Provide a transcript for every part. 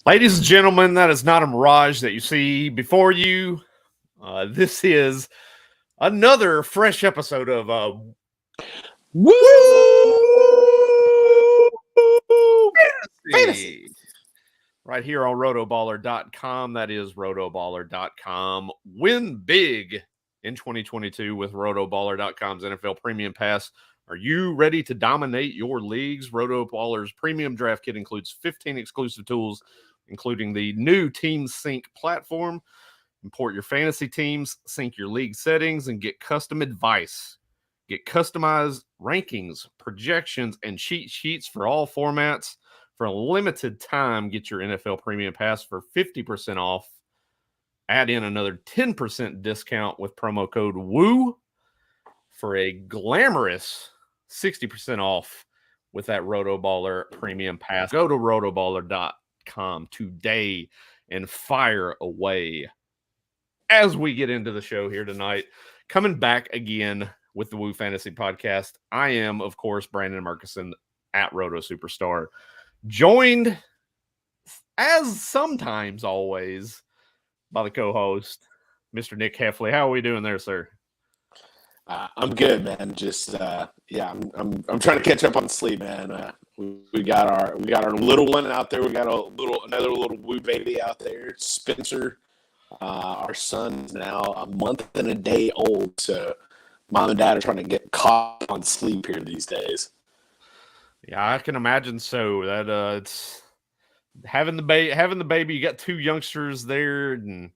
Ladies and gentlemen, that is not a mirage that you see before you. This is another fresh episode of Woo! Fantasy. Right here on rotoballer.com. That is rotoballer.com. Win big in 2022 with rotoballer.com's NFL Premium Pass. Are you ready to dominate your leagues? Rotoballer's Premium Draft Kit includes 15 exclusive tools, including the new Team Sync platform. Import your fantasy teams, sync your league settings, and get custom advice. Get customized rankings, projections, and cheat sheets for all formats. For a limited time, get your NFL Premium Pass for 50% off. Add in another 10% discount with promo code WOO for a glamorous 60% off with that Rotoballer Premium Pass. Go to rotoballer.com today and fire away. As we get into the show here tonight, coming back again with the Woo Fantasy Podcast, I am, of course, Brandon Murkison at Roto Superstar, joined, as sometimes always, by the co-host, Mr. Nick Heffley. How are we doing there, sir? I'm good, man. Just I'm trying to catch up on sleep, man. We got our little one out there. We got another little Woo baby out there, Spencer. Our son's now a month and a day old, so mom and dad are trying to get caught on sleep here these days. Yeah, I can imagine so. That it's having the baby. You got two youngsters there, and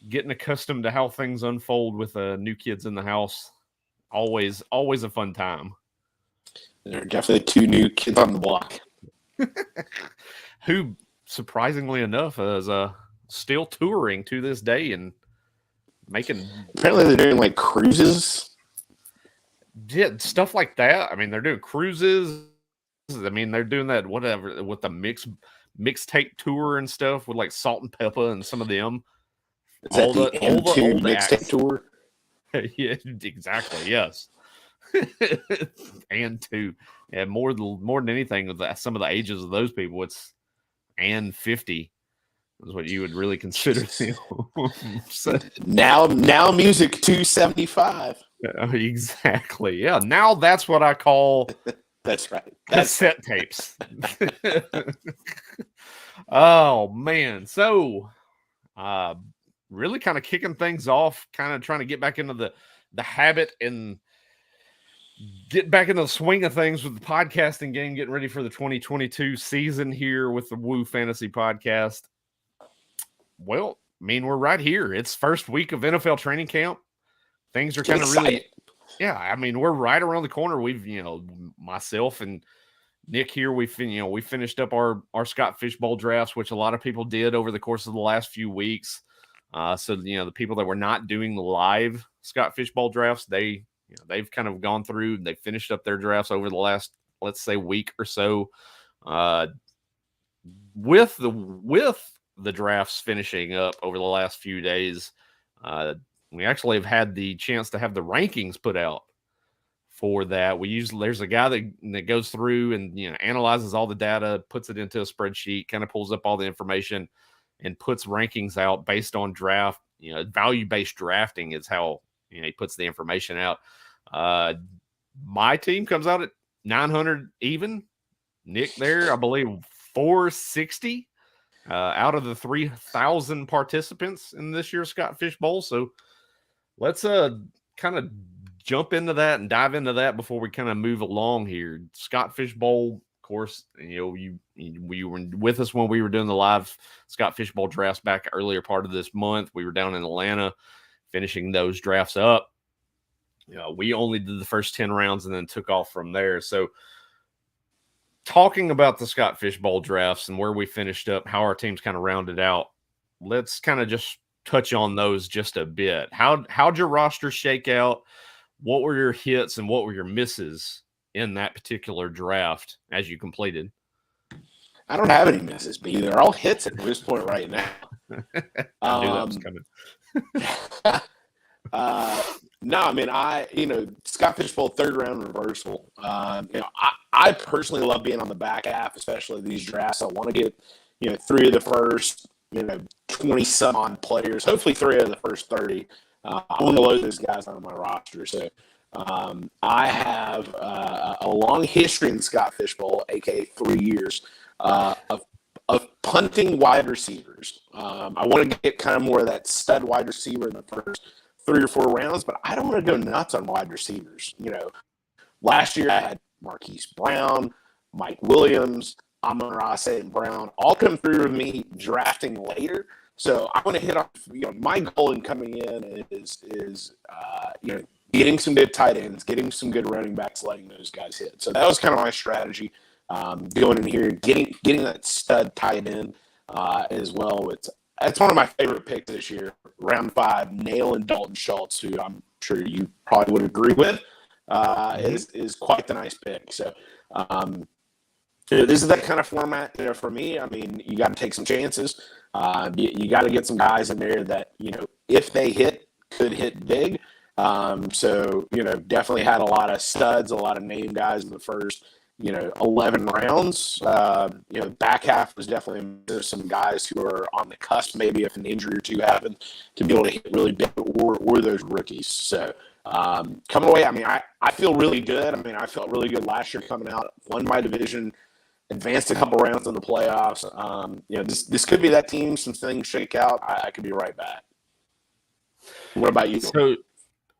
getting accustomed to how things unfold with new kids in the house. Always a fun time. There are definitely two new kids on the block. Who, surprisingly enough, is still touring to this day and making. Apparently, they're doing like cruises. Yeah, stuff like that. I mean, they're doing cruises. I mean, they're doing that whatever with the mixtape tour and stuff with like Salt and Pepper and some of them. Is that the M2 mixtape tour? Yeah, exactly. Yes, and two. Yeah, more than anything, with some of the ages of those people, it's and 50 is what you would really consider them. So, now music 275. Exactly. Yeah. Now that's what I call. That's right. Cassette tapes. Oh man. So, really kind of kicking things off, kind of trying to get back into the habit and get back into the swing of things with the podcasting game, getting ready for the 2022 season here with the Woo Fantasy Podcast. Well, I mean, we're right here. It's first week of NFL training camp. Things are kind of really, yeah. I mean, we're right around the corner. We've, myself and Nick here, we finished up our Scott Fishbowl drafts, which a lot of people did over the course of the last few weeks. So the people that were not doing the live Scott Fishbowl drafts, they've kind of gone through and they finished up their drafts over the last, let's say, week or so. With the drafts finishing up over the last few days, we actually have had the chance to have the rankings put out for that. There's a guy that goes through and analyzes all the data, puts it into a spreadsheet, kind of pulls up all the information and puts rankings out based on draft. Value-based drafting is how he puts the information out. My team comes out at 900 even. Nick there, I believe 460 out of the 3,000 participants in this year's Scott Fishbowl. So let's kind of jump into that and dive into that before we kind of move along here. Scott Fishbowl, of course, you were with us when we were doing the live Scott Fishbowl drafts back earlier part of this month. We were down in Atlanta finishing those drafts up. We only did the first 10 rounds and then took off from there. So talking about the Scott Fishbowl drafts and where we finished up, how our teams kind of rounded out, let's kind of just touch on those just a bit. How'd your roster shake out? What were your hits and what were your misses in that particular draft as you completed? I don't have any misses, but they're all hits at this point right now. I knew that was coming. No, I mean, Scott Fishbowl 3rd round reversal. I personally love being on the back half, especially these drafts. I want to 3 of the first, 20 some odd players, hopefully 3 of the first 30. I want to load those guys on my roster. So I have a long history in the Scott Fishbowl, aka 3 years, of punting wide receivers. I want to get kind of more of that stud wide receiver in the first 3 or 4 rounds, but I don't want to go nuts on wide receivers. Last year I had Marquise Brown, Mike Williams, Amon-Ra St. Brown, all come through with me drafting later. So I want to hit off. My goal in coming in is getting some good tight ends, getting some good running backs, letting those guys hit. So that was kind of my strategy going in here, getting that stud tight end as well. That's one of my favorite picks this year. Round 5, nailing Dalton Schultz, who I'm sure you probably would agree with, is quite the nice pick. So this is that kind of format for me. I mean, you got to take some chances. You got to get some guys in there that, if they hit, could hit big. So, definitely had a lot of studs, a lot of name guys in the first, 11 rounds. Back half was definitely, there's some guys who are on the cusp, maybe if an injury or two happened, to be able to hit really big, or those rookies. So coming away, I mean, I feel really good. I mean, I felt really good last year coming out, won my division, advanced a couple rounds in the playoffs. This could be that team. Some things shake out. I could be right back. What about you? So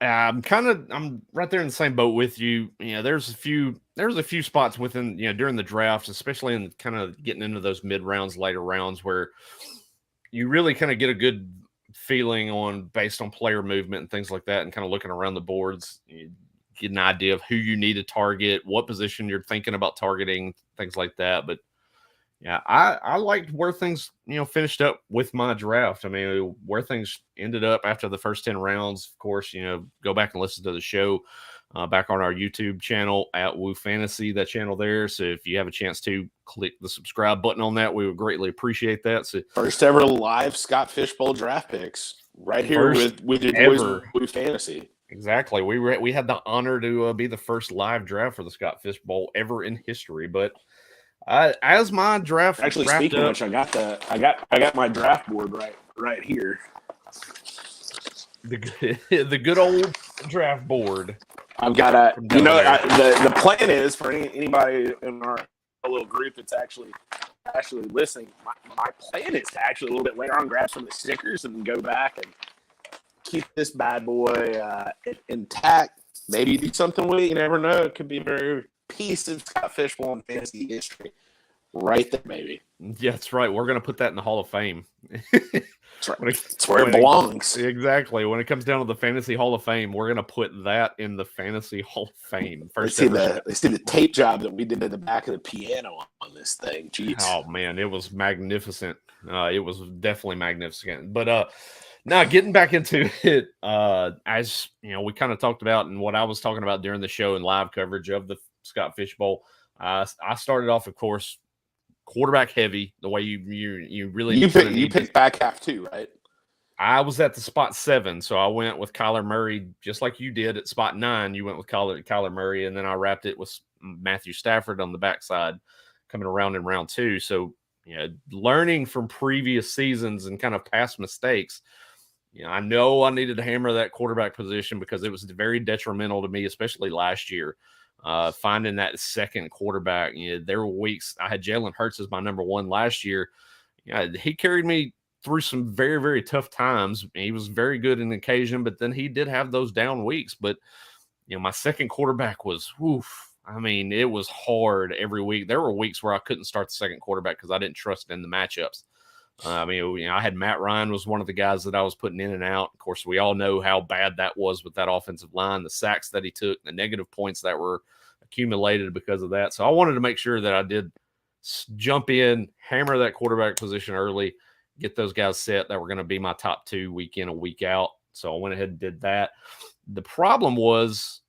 I'm right there in the same boat with you. There's a few spots within, during the draft, especially in kind of getting into those mid rounds, later rounds, where you really kind of get a good feeling based on player movement and things like that, and kind of looking around the boards, you get an idea of who you need to target, what position you're thinking about targeting, things like that. But yeah, I liked where things, finished up with my draft. I mean, where things ended up after the first 10 rounds. Of course, go back and listen to the show back on our YouTube channel at Woo Fantasy, that channel there. So if you have a chance to click the subscribe button on that, we would greatly appreciate that. So first ever live Scott Fishbowl draft picks right here with your boys Woo Fantasy. Exactly. We had the honor to be the first live draft for the Scott Fishbowl ever in history. But as my draft actually, speaking of which, I got my draft board right here. The good old draft board. I've got the plan is for anybody in our little group that's actually listening. My plan is to actually a little bit later on grab some of the stickers and go back and keep this bad boy intact. Maybe do something with it. You never know. It could be a very piece of Scott Fishbowl and fantasy history right there, maybe. Yeah, that's right. We're going to put that in the Hall of Fame. That's right. It's where it belongs. Exactly. When it comes down to the Fantasy Hall of Fame, we're going to put that in the Fantasy Hall of Fame. They see the tape job that we did at the back of the piano on this thing. Jeez. Oh, man. It was magnificent. It was definitely magnificent. But now getting back into it, as we kind of talked about, and what I was talking about during the show and live coverage of the Scott Fishbowl, I started off, of course, quarterback heavy. The way you really you picked back half too, right? I was at the spot 7, so I went with Kyler Murray, just like you did at spot 9. You went with Kyler Murray, and then I wrapped it with Matthew Stafford on the backside, coming around in round 2. So learning from previous seasons and kind of past mistakes. I know I needed to hammer that quarterback position because it was very detrimental to me, especially last year. Finding that second quarterback, there were weeks I had Jalen Hurts as my number 1 last year. He carried me through some very, very tough times. He was very good in occasion, but then he did have those down weeks. But my second quarterback was, I mean, it was hard every week. There were weeks where I couldn't start the second quarterback because I didn't trust in the matchups. I had Matt Ryan was one of the guys that I was putting in and out. Of course, we all know how bad that was with that offensive line, the sacks that he took, the negative points that were accumulated because of that. So I wanted to make sure that I did jump in, hammer that quarterback position early, get those guys set that were going to be my top 2 week in and week out. So I went ahead and did that. The problem was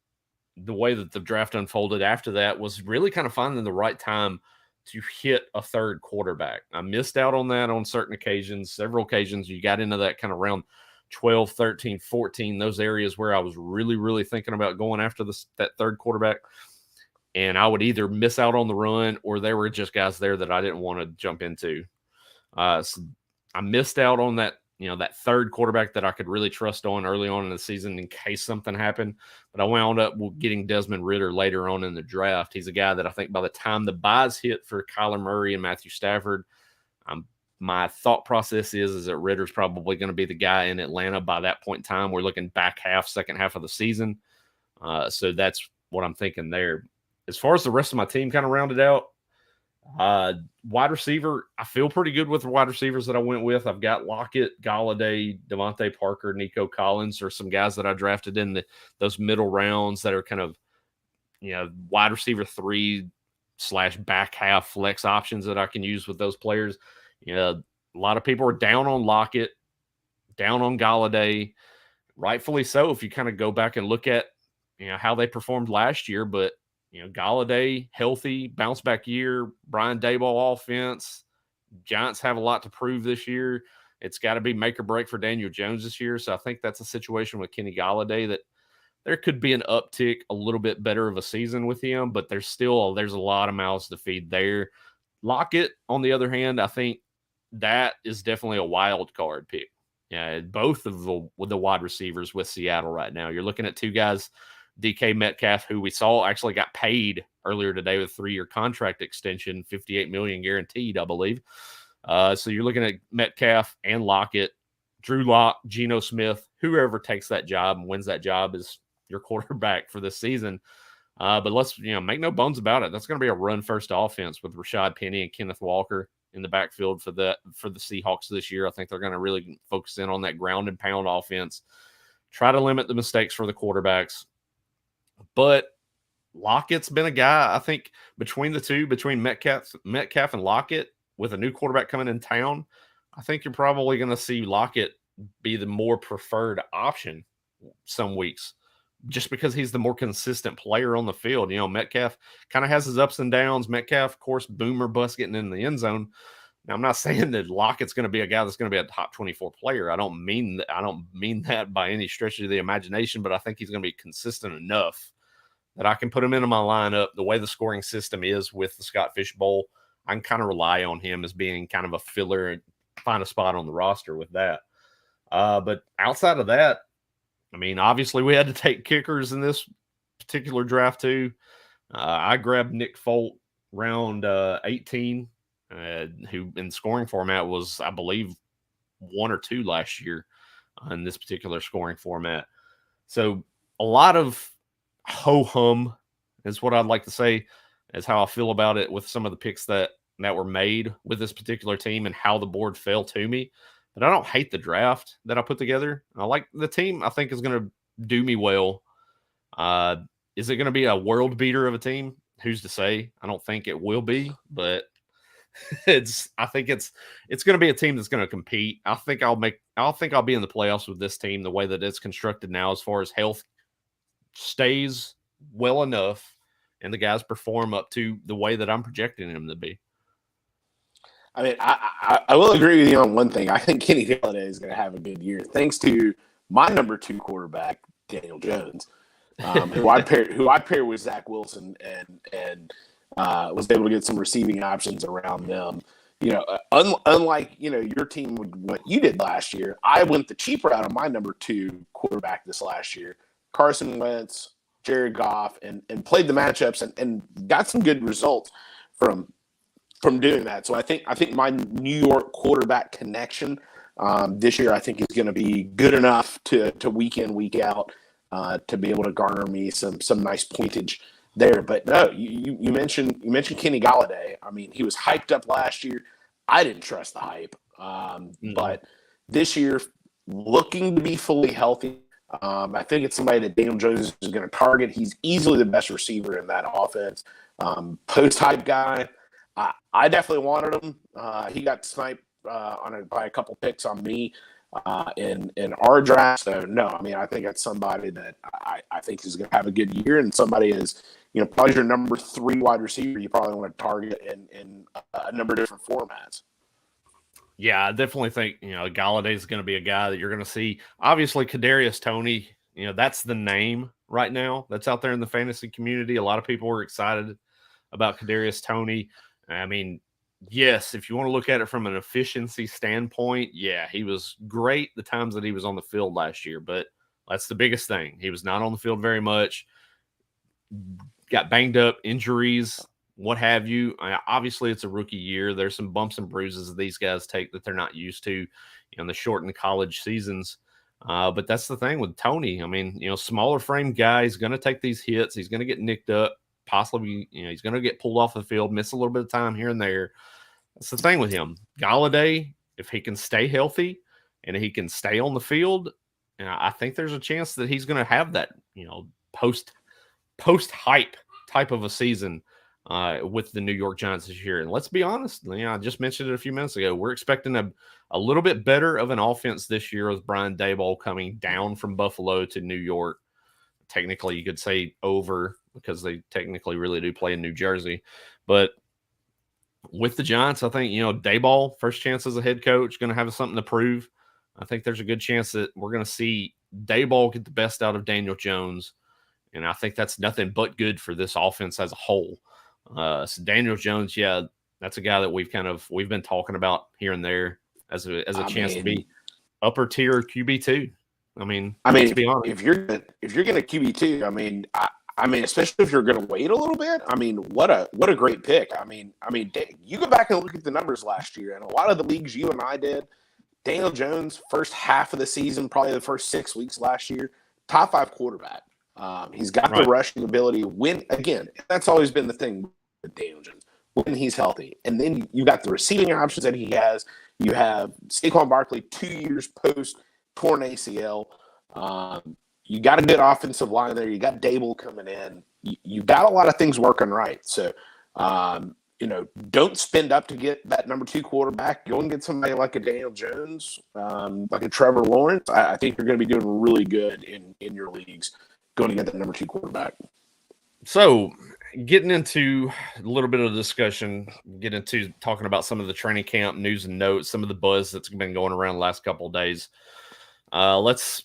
the way that the draft unfolded after that was really kind of finding the right time to hit a third quarterback. I missed out on that on certain occasions, several occasions. You got into that kind of round 12, 13, 14, those areas where I was really, really thinking about going after that third quarterback. And I would either miss out on the run or there were just guys there that I didn't want to jump into. So I missed out on that, that third quarterback that I could really trust on early on in the season in case something happened. But I wound up getting Desmond Ridder later on in the draft. He's a guy that I think by the time the buys hit for Kyler Murray and Matthew Stafford, my thought process is that Ritter's probably going to be the guy in Atlanta by that point in time. We're looking back second half of the season. So that's what I'm thinking there. As far as the rest of my team kind of rounded out, wide receiver, I feel pretty good with the wide receivers that I went with. I've got Lockett, Galladay, Devontae Parker, Nico Collins are some guys that I drafted in those middle rounds that are kind of, wide receiver 3/back half flex options that I can use with those players. A lot of people are down on Lockett, down on Galladay, rightfully so. If you kind of go back and look at, how they performed last year, but Galladay, healthy, bounce back year, Brian Daboll offense. Giants have a lot to prove this year. It's got to be make or break for Daniel Jones this year. So I think that's a situation with Kenny Galladay that there could be an uptick, a little bit better of a season with him, but there's a lot of mouths to feed there. Lockett, on the other hand, I think that is definitely a wild card pick. Yeah, both of the wide receivers with Seattle right now. You're looking at two guys, DK Metcalf, who we saw actually got paid earlier today with a 3-year contract extension, $58 million guaranteed, I believe. So you're looking at Metcalf and Lockett, Drew Lock, Geno Smith, whoever takes that job and wins that job is your quarterback for this season. But let's make no bones about it. That's going to be a run-first offense with Rashad Penny and Kenneth Walker in the backfield for the Seahawks this year. I think they're going to really focus in on that ground and pound offense, try to limit the mistakes for the quarterbacks. But Lockett's been a guy, I think, between the two, between Metcalf and Lockett, with a new quarterback coming in town, I think you're probably going to see Lockett be the more preferred option some weeks, just because he's the more consistent player on the field. Metcalf kind of has his ups and downs. Metcalf, of course, boomer bust getting in the end zone. Now, I'm not saying that Lockett's going to be a guy that's going to be a top 24 player. I don't mean that by any stretch of the imagination, but I think he's going to be consistent enough that I can put him into my lineup. The way the scoring system is with the Scott Fish Bowl, I can kind of rely on him as being kind of a filler and find a spot on the roster with that. But outside of that, I mean, obviously we had to take kickers in this particular draft too. I grabbed Nick Folk round 18, who in scoring format was, I believe, 1 or 2 last year in this particular scoring format. So a lot of ho-hum is what I'd like to say is how I feel about it with some of the picks that were made with this particular team and how the board fell to me. But I don't hate the draft that I put together. I like the team. I think is going to do me well. Is it going to be a world beater of a team? Who's to say? I don't think it will be, but I think it's going to be a team that's going to compete. I think I'll be in the playoffs with this team the way that it's constructed now, as far as health stays well enough and the guys perform up to the way that I'm projecting them to be. I mean, I will agree with you on one thing. I think Kenny Galladay is going to have a good year, thanks to my number 2 quarterback, Daniel Jones, who I paired with Zach Wilson and was able to get some receiving options around them. Unlike your team with what you did last year, I went the cheap route on my number 2 quarterback this last year, Carson Wentz, Jared Goff, and played the matchups and got some good results from doing that. So I think my New York quarterback connection this year, I think, is going to be good enough to week in, week out to be able to garner me some nice pointage there. But no, you mentioned Kenny Galladay. I mean, he was hyped up last year. I didn't trust the hype, but this year, looking to be fully healthy, I think it's somebody that Daniel Jones is going to target. He's easily the best receiver in that offense. Post-hype guy. I definitely wanted him. He got sniped by a couple picks on me in our draft. So, no, I mean, I think that's somebody that I think is going to have a good year, and somebody is, probably your number 3 wide receiver you probably want to target in a number of different formats. Yeah, I definitely think, Galladay is going to be a guy that you're going to see. Obviously, Kadarius Toney, that's the name right now that's out there in the fantasy community. A lot of people are excited about Kadarius Toney. I mean, Yes, if you want to look at it from an efficiency standpoint, yeah, he was great the times that he was on the field last year, but that's the biggest thing. He was not on the field very much, got banged up, injuries, what have you. Obviously, it's a rookie year. There's some bumps and bruises that these guys take that they're not used to in the shortened college seasons. But that's the thing with Tony. I mean, smaller frame guy, he's going to take these hits. He's going to get nicked up, possibly, he's going to get pulled off the field, miss a little bit of time here and there. That's the thing with him. Galladay, if he can stay healthy and he can stay on the field, I think there's a chance that he's going to have that, post hype type of a season with the New York Giants this year. And let's be honest, I just mentioned it a few minutes ago. We're expecting a little bit better of an offense this year with Brian Daboll coming down from Buffalo to New York. Technically, you could say over because they technically really do play in New Jersey. But with the Giants, I think, Daboll, first chance as a head coach, going to have something to prove. I think there's a good chance that we're going to see Daboll get the best out of Daniel Jones. And I think that's nothing but good for this offense as a whole. So Daniel Jones, yeah, that's a guy that we've been talking about here and there as a chance to be upper tier QB2. I mean, to be honest, if you're going to QB2, I mean, especially if you're going to wait a little bit. I mean, what a great pick. I mean, you go back and look at the numbers last year, and a lot of the leagues you and I did. Daniel Jones, first half of the season, probably the first 6 weeks last year, top 5 quarterback. He's got the rushing ability. That's always been the thing with Daniel Jones when he's healthy. And then you got the receiving options that he has. You have Saquon Barkley 2 years post torn ACL. You got a good offensive line there. You got Daboll coming in. You got a lot of things working right. So, don't spend up to get that number 2 quarterback. Go and get somebody like a Daniel Jones, like a Trevor Lawrence. I think you're going to be doing really good in your leagues going to get that number 2 quarterback. So, getting into a little bit of discussion, get into talking about some of the training camp news and notes, some of the buzz that's been going around the last couple of days. Let's,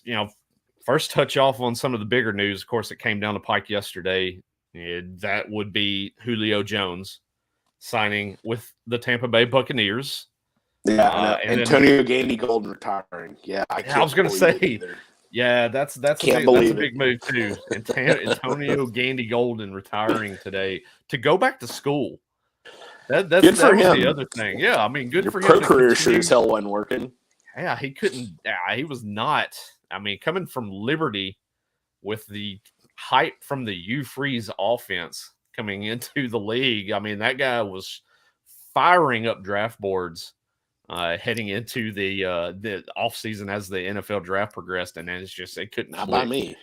first touch off on some of the bigger news. Of course, it came down the pike yesterday. That would be Julio Jones signing with the Tampa Bay Buccaneers. Yeah, and Antonio Gandy Golden retiring. Yeah, I was going to say, yeah, that's a big move too. Antonio Gandy Golden retiring today to go back to school. That's good for him. The other thing. Yeah, I mean, good for him. Pro career sure as hell wasn't working. Yeah, he couldn't. He was not. I mean, coming from Liberty with the hype from the Hugh Freeze offense coming into the league, I mean, that guy was firing up draft boards heading into the offseason as the NFL draft progressed, and then it couldn't not click. By me.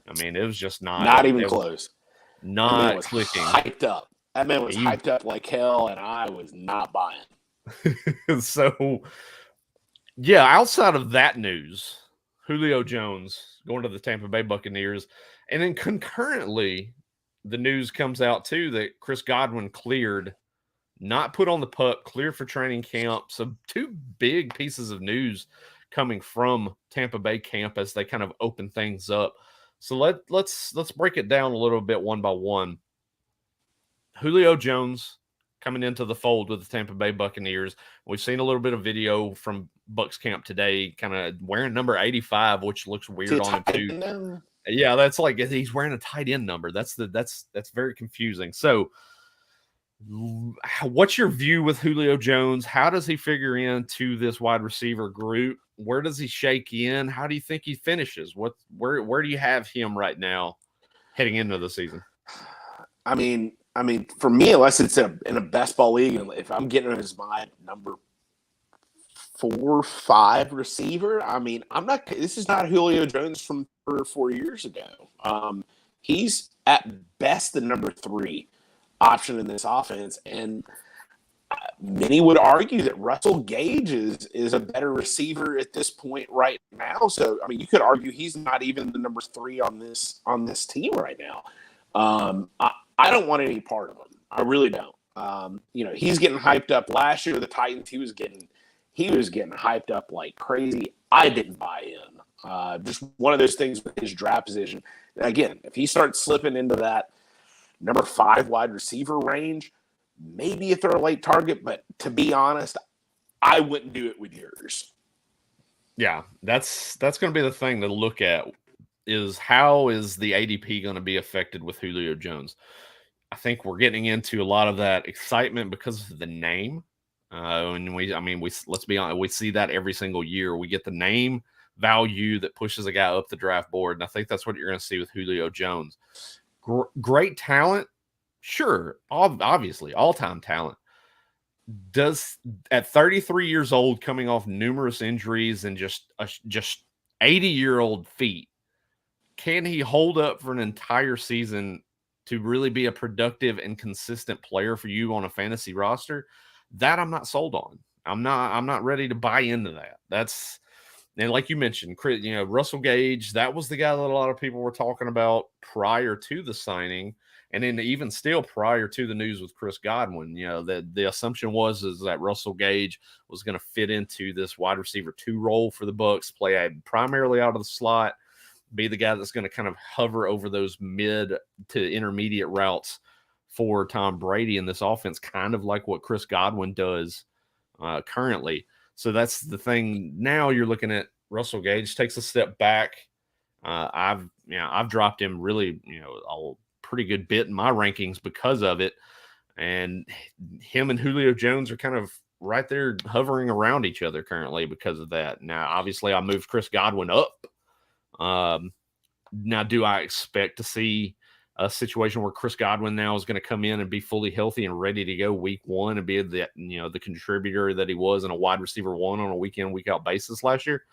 I mean, it was just not even close. Not clicking. Hyped up. That man was hyped up like hell, and I was not buying. So, yeah, outside of that news, Julio Jones going to the Tampa Bay Buccaneers, and then concurrently, the news comes out too that Chris Godwin cleared, not put on the pup, cleared for training camp. So 2 big pieces of news coming from Tampa Bay camp as they kind of open things up. So let's break it down a little bit one by one. Julio Jones coming into the fold with the Tampa Bay Buccaneers. We've seen a little bit of video from Bucs camp today, kind of wearing number 85, which looks weird on him too. Yeah, that's like he's wearing a tight end number. That's very confusing. So, what's your view with Julio Jones? How does he figure into this wide receiver group? Where does he shake in? How do you think he finishes? Where do you have him right now heading into the season? I mean, for me, unless it's in a best ball league, and if I'm getting him as my number 4 or 5 receiver, I mean, this is not Julio Jones from 3 or 4 years ago. He's at best the number 3 option in this offense, and many would argue that Russell Gage is a better receiver at this point right now. So, I mean, you could argue he's not even the number 3 on this team right now. I don't want any part of him. I really don't. He's getting hyped up last year with the Titans. He was getting hyped up like crazy. I didn't buy in. Just one of those things with his draft position. Again, if he starts slipping into that number 5 wide receiver range, maybe if they're a late target, but to be honest, I wouldn't do it with yours. Yeah, that's going to be the thing to look at, is how is the ADP going to be affected with Julio Jones? I think we're getting into a lot of that excitement because of the name. And let's be honest, we see that every single year. We get the name value that pushes a guy up the draft board. And I think that's what you're going to see with Julio Jones. Great talent. Sure. Obviously, all-time talent. Does at 33 years old, coming off numerous injuries and just 80-year-old feet, can he hold up for an entire season to really be a productive and consistent player for you on a fantasy roster? That I'm not sold on. I'm not ready to buy into that. And like you mentioned, Russell Gage, that was the guy that a lot of people were talking about prior to the signing. And then even still prior to the news with Chris Godwin, the assumption was that Russell Gage was going to fit into this wide receiver 2 role for the Bucs, play primarily out of the slot, be the guy that's going to kind of hover over those mid to intermediate routes for Tom Brady in this offense, kind of like what Chris Godwin does currently. So that's the thing. Now you're looking at Russell Gage takes a step back. I've dropped him really, a pretty good bit in my rankings because of it. And him and Julio Jones are kind of right there hovering around each other currently because of that. Now, obviously I moved Chris Godwin up. Now, do I expect to see a situation where Chris Godwin now is going to come in and be fully healthy and ready to go week 1 and be the contributor that he was in a wide receiver 1 on a week in, week out basis last year?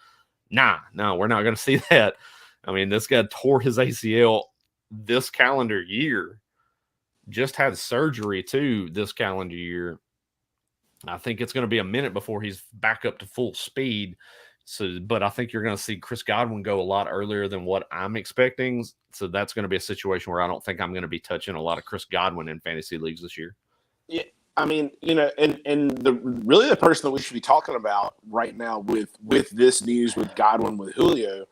No, we're not going to see that. I mean, this guy tore his ACL this calendar year, just had surgery too this calendar year. I think it's going to be a minute before he's back up to full speed. But I think you're going to see Chris Godwin go a lot earlier than what I'm expecting. So that's going to be a situation where I don't think I'm going to be touching a lot of Chris Godwin in fantasy leagues this year. Yeah, I mean, and the person that we should be talking about right now with this news with Godwin, with Julio,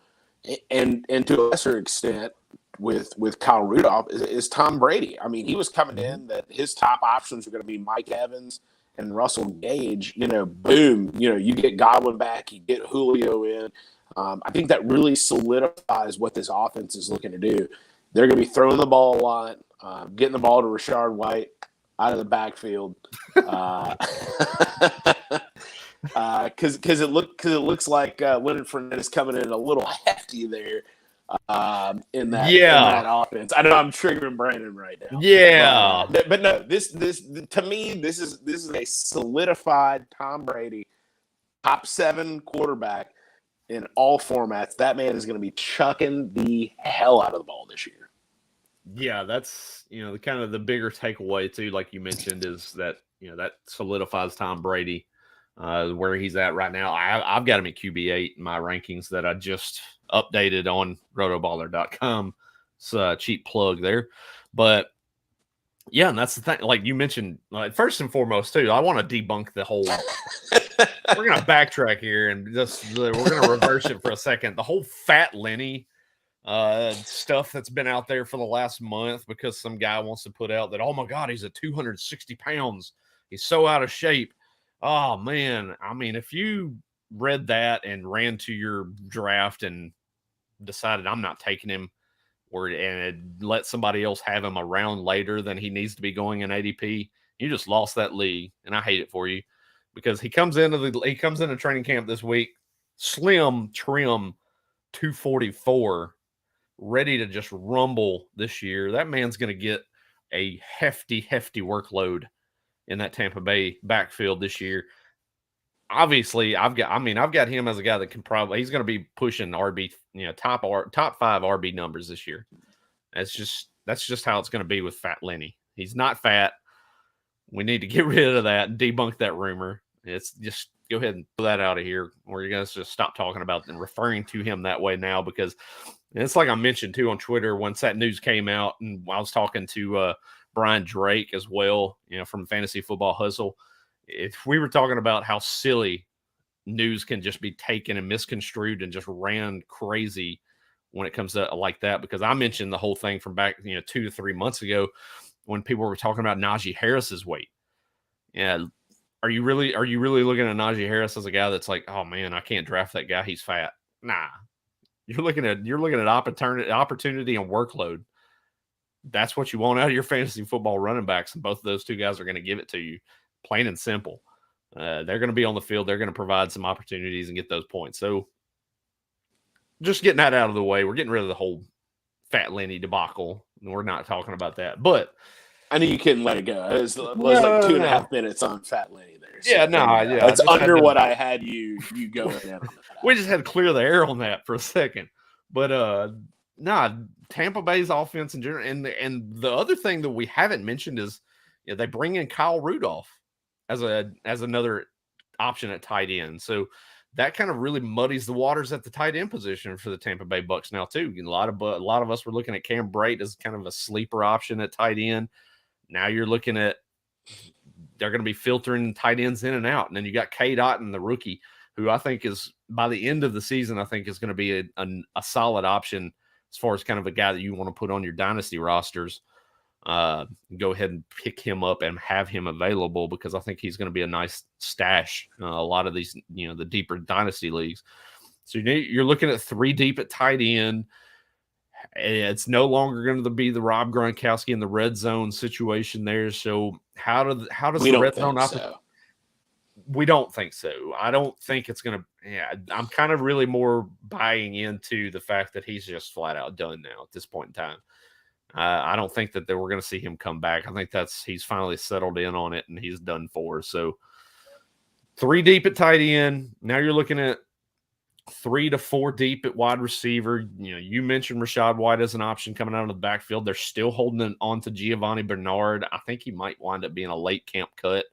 and to a lesser extent with Kyle Rudolph is Tom Brady. I mean, he was coming in that his top options were going to be Mike Evans and Russell Gage. Boom, you get Godwin back, you get Julio in. I think that really solidifies what this offense is looking to do. They're going to be throwing the ball a lot, getting the ball to Rashard White out of the backfield, because it looks like Leonard Fournette is coming in a little hefty there in that offense. I know I'm triggering Brandon right now. Yeah, but no, this to me this is a solidified Tom Brady top 7 quarterback in all formats. That man is going to be chucking the hell out of the ball this year. Yeah, that's the kind of the bigger takeaway too, like you mentioned, is that that solidifies Tom Brady where he's at right now. I've got him at QB 8 in my rankings that I just updated on rotoballer.com. It's a cheap plug there. But yeah, and that's the thing. Like you mentioned, first and foremost too, I want to debunk the whole we're going to backtrack here and we're going to reverse it for a second. The whole Fat Lenny stuff that's been out there for the last month because some guy wants to put out that, oh my God, he's at 260 pounds. He's so out of shape. Oh man. I mean, if you read that and ran to your draft and decided I'm not taking him and let somebody else have him around later than he needs to be going in ADP, you just lost that league. And I hate it for you because he comes into training camp this week, slim, trim, 244, ready to just rumble this year. That man's going to get a hefty workload in that Tampa Bay backfield this year. Obviously, I've got him as a guy that can he's going to be pushing RB, top 5 RB numbers this year. That's just how it's going to be with Fat Lenny. He's not fat. We need to get rid of that and debunk that rumor. It's just go ahead and pull that out of here, or you guys just stop talking about and referring to him that way now, because it's like I mentioned too on Twitter once that news came out, and I was talking to Brian Drake as well, from Fantasy Football Hustle. If we were talking about how silly news can just be taken and misconstrued and just ran crazy when it comes to like that, because I mentioned the whole thing from back, 2 to 3 months ago when people were talking about Najee Harris's weight. Yeah. Are you really looking at Najee Harris as a guy that's like, oh man, I can't draft that guy, he's fat? Nah. You're looking at opportunity and workload. That's what you want out of your fantasy football running backs, and both of those two guys are going to give it to you, plain and simple. They're going to be on the field. They're going to provide some opportunities and get those points. So just getting that out of the way, we're getting rid of the whole Fat Lenny debacle. We're not talking about that. But I knew you couldn't let it go. It was like 2.5 minutes on Fat Lenny there. So, yeah. It's under what I had you going in on. We just had to clear the air on that for a second. But Tampa Bay's offense in general, and the other thing that we haven't mentioned is they bring in Kyle Rudolph as another option at tight end. So that kind of really muddies the waters at the tight end position for the Tampa Bay Bucks now too. A lot of us were looking at Cam Brate as kind of a sleeper option at tight end. Now you're looking at they're going to be filtering tight ends in and out, and then you got K. Dotton, the rookie, who I think is by the end of the season, I think is going to be a solid option as far as kind of a guy that you want to put on your dynasty rosters. Go ahead and pick him up and have him available because I think he's going to be a nice stash. A lot of these, the deeper dynasty leagues. So you're looking at 3 deep at tight end. It's no longer going to be the Rob Gronkowski in the red zone situation there. So how does the red zone option? We don't think so. I don't think it's going to. Yeah, I'm kind of really more buying into the fact that he's just flat out done now at this point in time. I don't think that we're going to see him come back. I think he's finally settled in on it and he's done for. So 3 deep at tight end. Now you're looking at 3 to 4 deep at wide receiver. You mentioned Rachaad White as an option coming out of the backfield. They're still holding on to Giovanni Bernard. I think he might wind up being a late camp cut.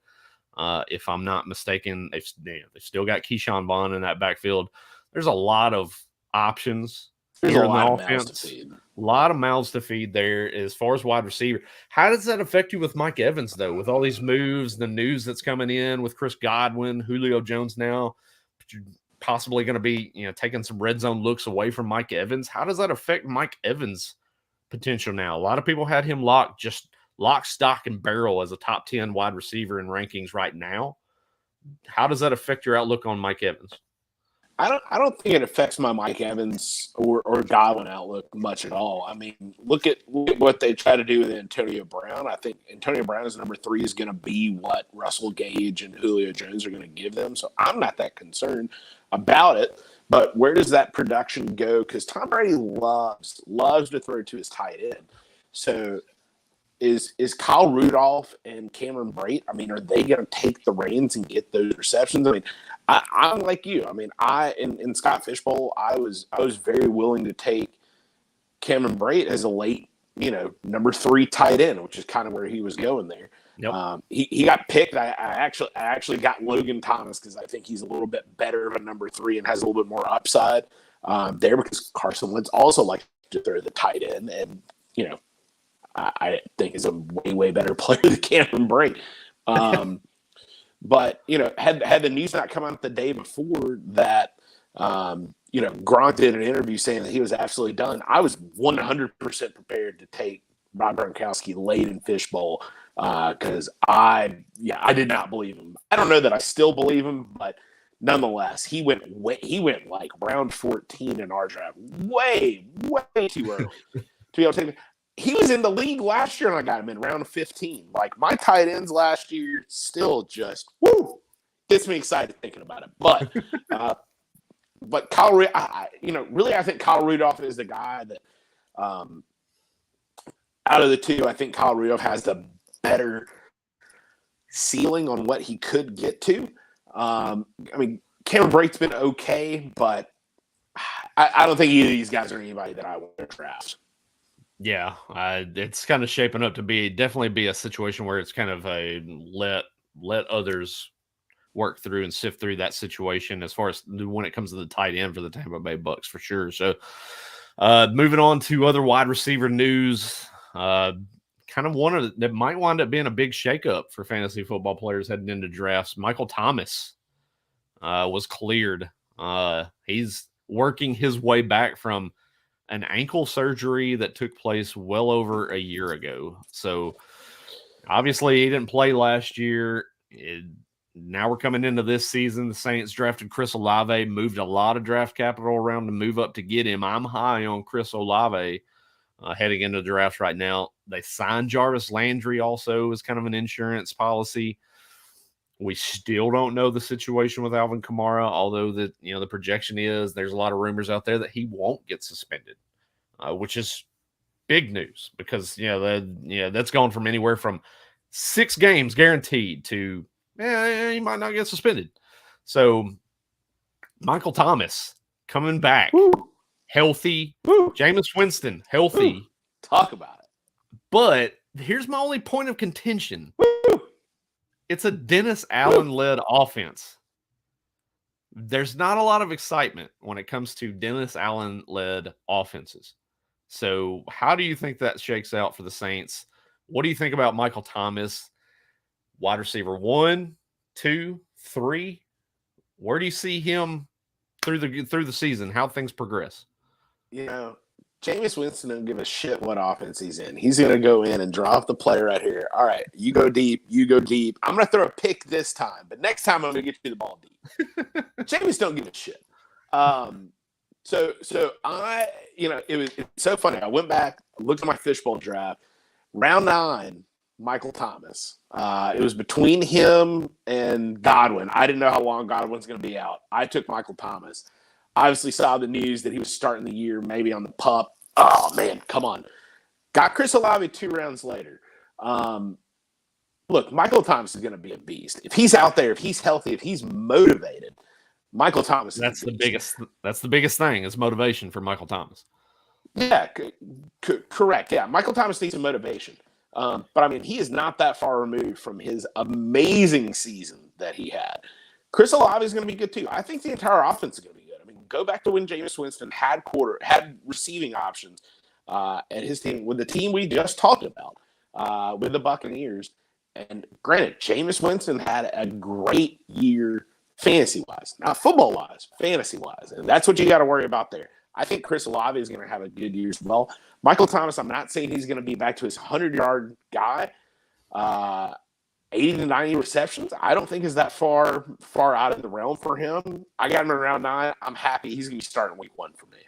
If I'm not mistaken, they've still got Keyshawn Vaughn in that backfield. There's a lot of options. There's a lot of mouths to feed. A lot of mouths to feed there as far as wide receiver. How does that affect you with Mike Evans, though, with all these moves, the news that's coming in with Chris Godwin, Julio Jones now, possibly going to be taking some red zone looks away from Mike Evans? How does that affect Mike Evans' potential now? A lot of people had him lock, stock, and barrel as a top 10 wide receiver in rankings right now. How does that affect your outlook on Mike Evans? I don't think it affects my Mike Evans or Godwin outlook much at all. I mean, look at what they try to do with Antonio Brown. I think Antonio Brown as number 3 is going to be what Russell Gage and Julio Jones are going to give them. So I'm not that concerned about it. But where does that production go? Because Tom Brady loves to throw to his tight end. So is Kyle Rudolph and Cameron Brate, I mean, are they going to take the reins and get those receptions? I mean, I'm like you. I mean, in Scott Fishbowl, I was very willing to take Cameron Brate as a late, number 3 tight end, which is kind of where he was going there. Yep. He got picked. I actually got Logan Thomas because I think he's a little bit better of a number 3 and has a little bit more upside there because Carson Wentz also likes to throw the tight end, and I think is a way better player than Cameron Brate. But, had the news not come out the day before that, Gronk did an interview saying that he was absolutely done, I was 100% prepared to take Rob Gronkowski late in Fishbowl because I did not believe him. I don't know that I still believe him, but nonetheless, he went like round 14 in our draft, way too early to be able to take him. He was in the league last year, and I got him in round 15. Like, my tight ends last year still just, gets me excited thinking about it. But, Kyle, really, I think Kyle Rudolph is the guy that, out of the two, I think Kyle Rudolph has the better ceiling on what he could get to. I mean, Cameron Brate's been okay, but I don't think either of these guys are anybody that I want to draft. Yeah, it's kind of shaping up to definitely be a situation where it's kind of a let others work through and sift through that situation as far as when it comes to the tight end for the Tampa Bay Bucks for sure. So moving on to other wide receiver news, kind of one that might wind up being a big shakeup for fantasy football players heading into drafts. Michael Thomas was cleared. He's working his way back from an ankle surgery that took place well over a year ago. So obviously he didn't play last year. Now we're coming into this season. The Saints drafted Chris Olave, moved a lot of draft capital around to move up to get him. I'm high on Chris Olave heading into the draft right now. They signed Jarvis Landry also as kind of an insurance policy. We still don't know the situation with Alvin Kamara, although the projection is there's a lot of rumors out there that he won't get suspended, which is big news because that's gone from anywhere from 6 games guaranteed to he might not get suspended. So Michael Thomas coming back, healthy. Jameis Winston healthy. Talk about it. But here's my only point of contention. It's a Dennis Allen-led offense. There's not a lot of excitement when it comes to Dennis Allen-led offenses. So how do you think that shakes out for the Saints? What do you think about Michael Thomas, wide receiver 1, 2, 3? Where do you see him through the season? How things progress? Jameis Winston doesn't give a shit what offense he's in. He's going to go in and drop the play right here. All right, you go deep. I'm going to throw a pick this time, but next time I'm going to get you the ball deep. Jameis don't give a shit. So I, it's so funny. I went back, looked at my fishbowl draft. Round 9, Michael Thomas. It was between him and Godwin. I didn't know how long Godwin's going to be out. I took Michael Thomas. Obviously saw the news that he was starting the year maybe on the pup. Oh, man, come on. Got Chris Olave 2 rounds later. Look, Michael Thomas is going to be a beast. If he's out there, if he's healthy, if he's motivated, Michael Thomas. That's the biggest thing is motivation for Michael Thomas. Yeah, correct. Yeah, Michael Thomas needs some motivation. But, I mean, he is not that far removed from his amazing season that he had. Chris Olave is going to be good, too. I think the entire offense is going to be good. I mean, go back to when Jameis Winston had receiving options at his team with the team we just talked about with the Buccaneers. And granted, Jameis Winston had a great year fantasy-wise. Not football-wise, fantasy-wise. And that's what you got to worry about there. I think Chris Olave is going to have a good year as well. Michael Thomas, I'm not saying he's going to be back to his 100-yard guy. 80 to 90 receptions, I don't think is that far out of the realm for him. I got him in round 9. I'm happy he's going to be starting week 1 for me.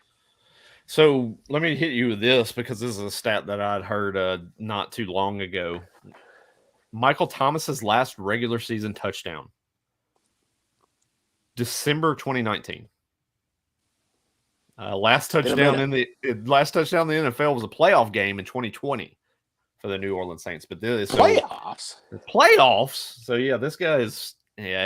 So let me hit you with this because this is a stat that I'd heard not too long ago. Michael Thomas's last regular season touchdown, December 2019. Last touchdown in the NFL was a playoff game in 2020 for the New Orleans Saints. But playoffs. So yeah, this guy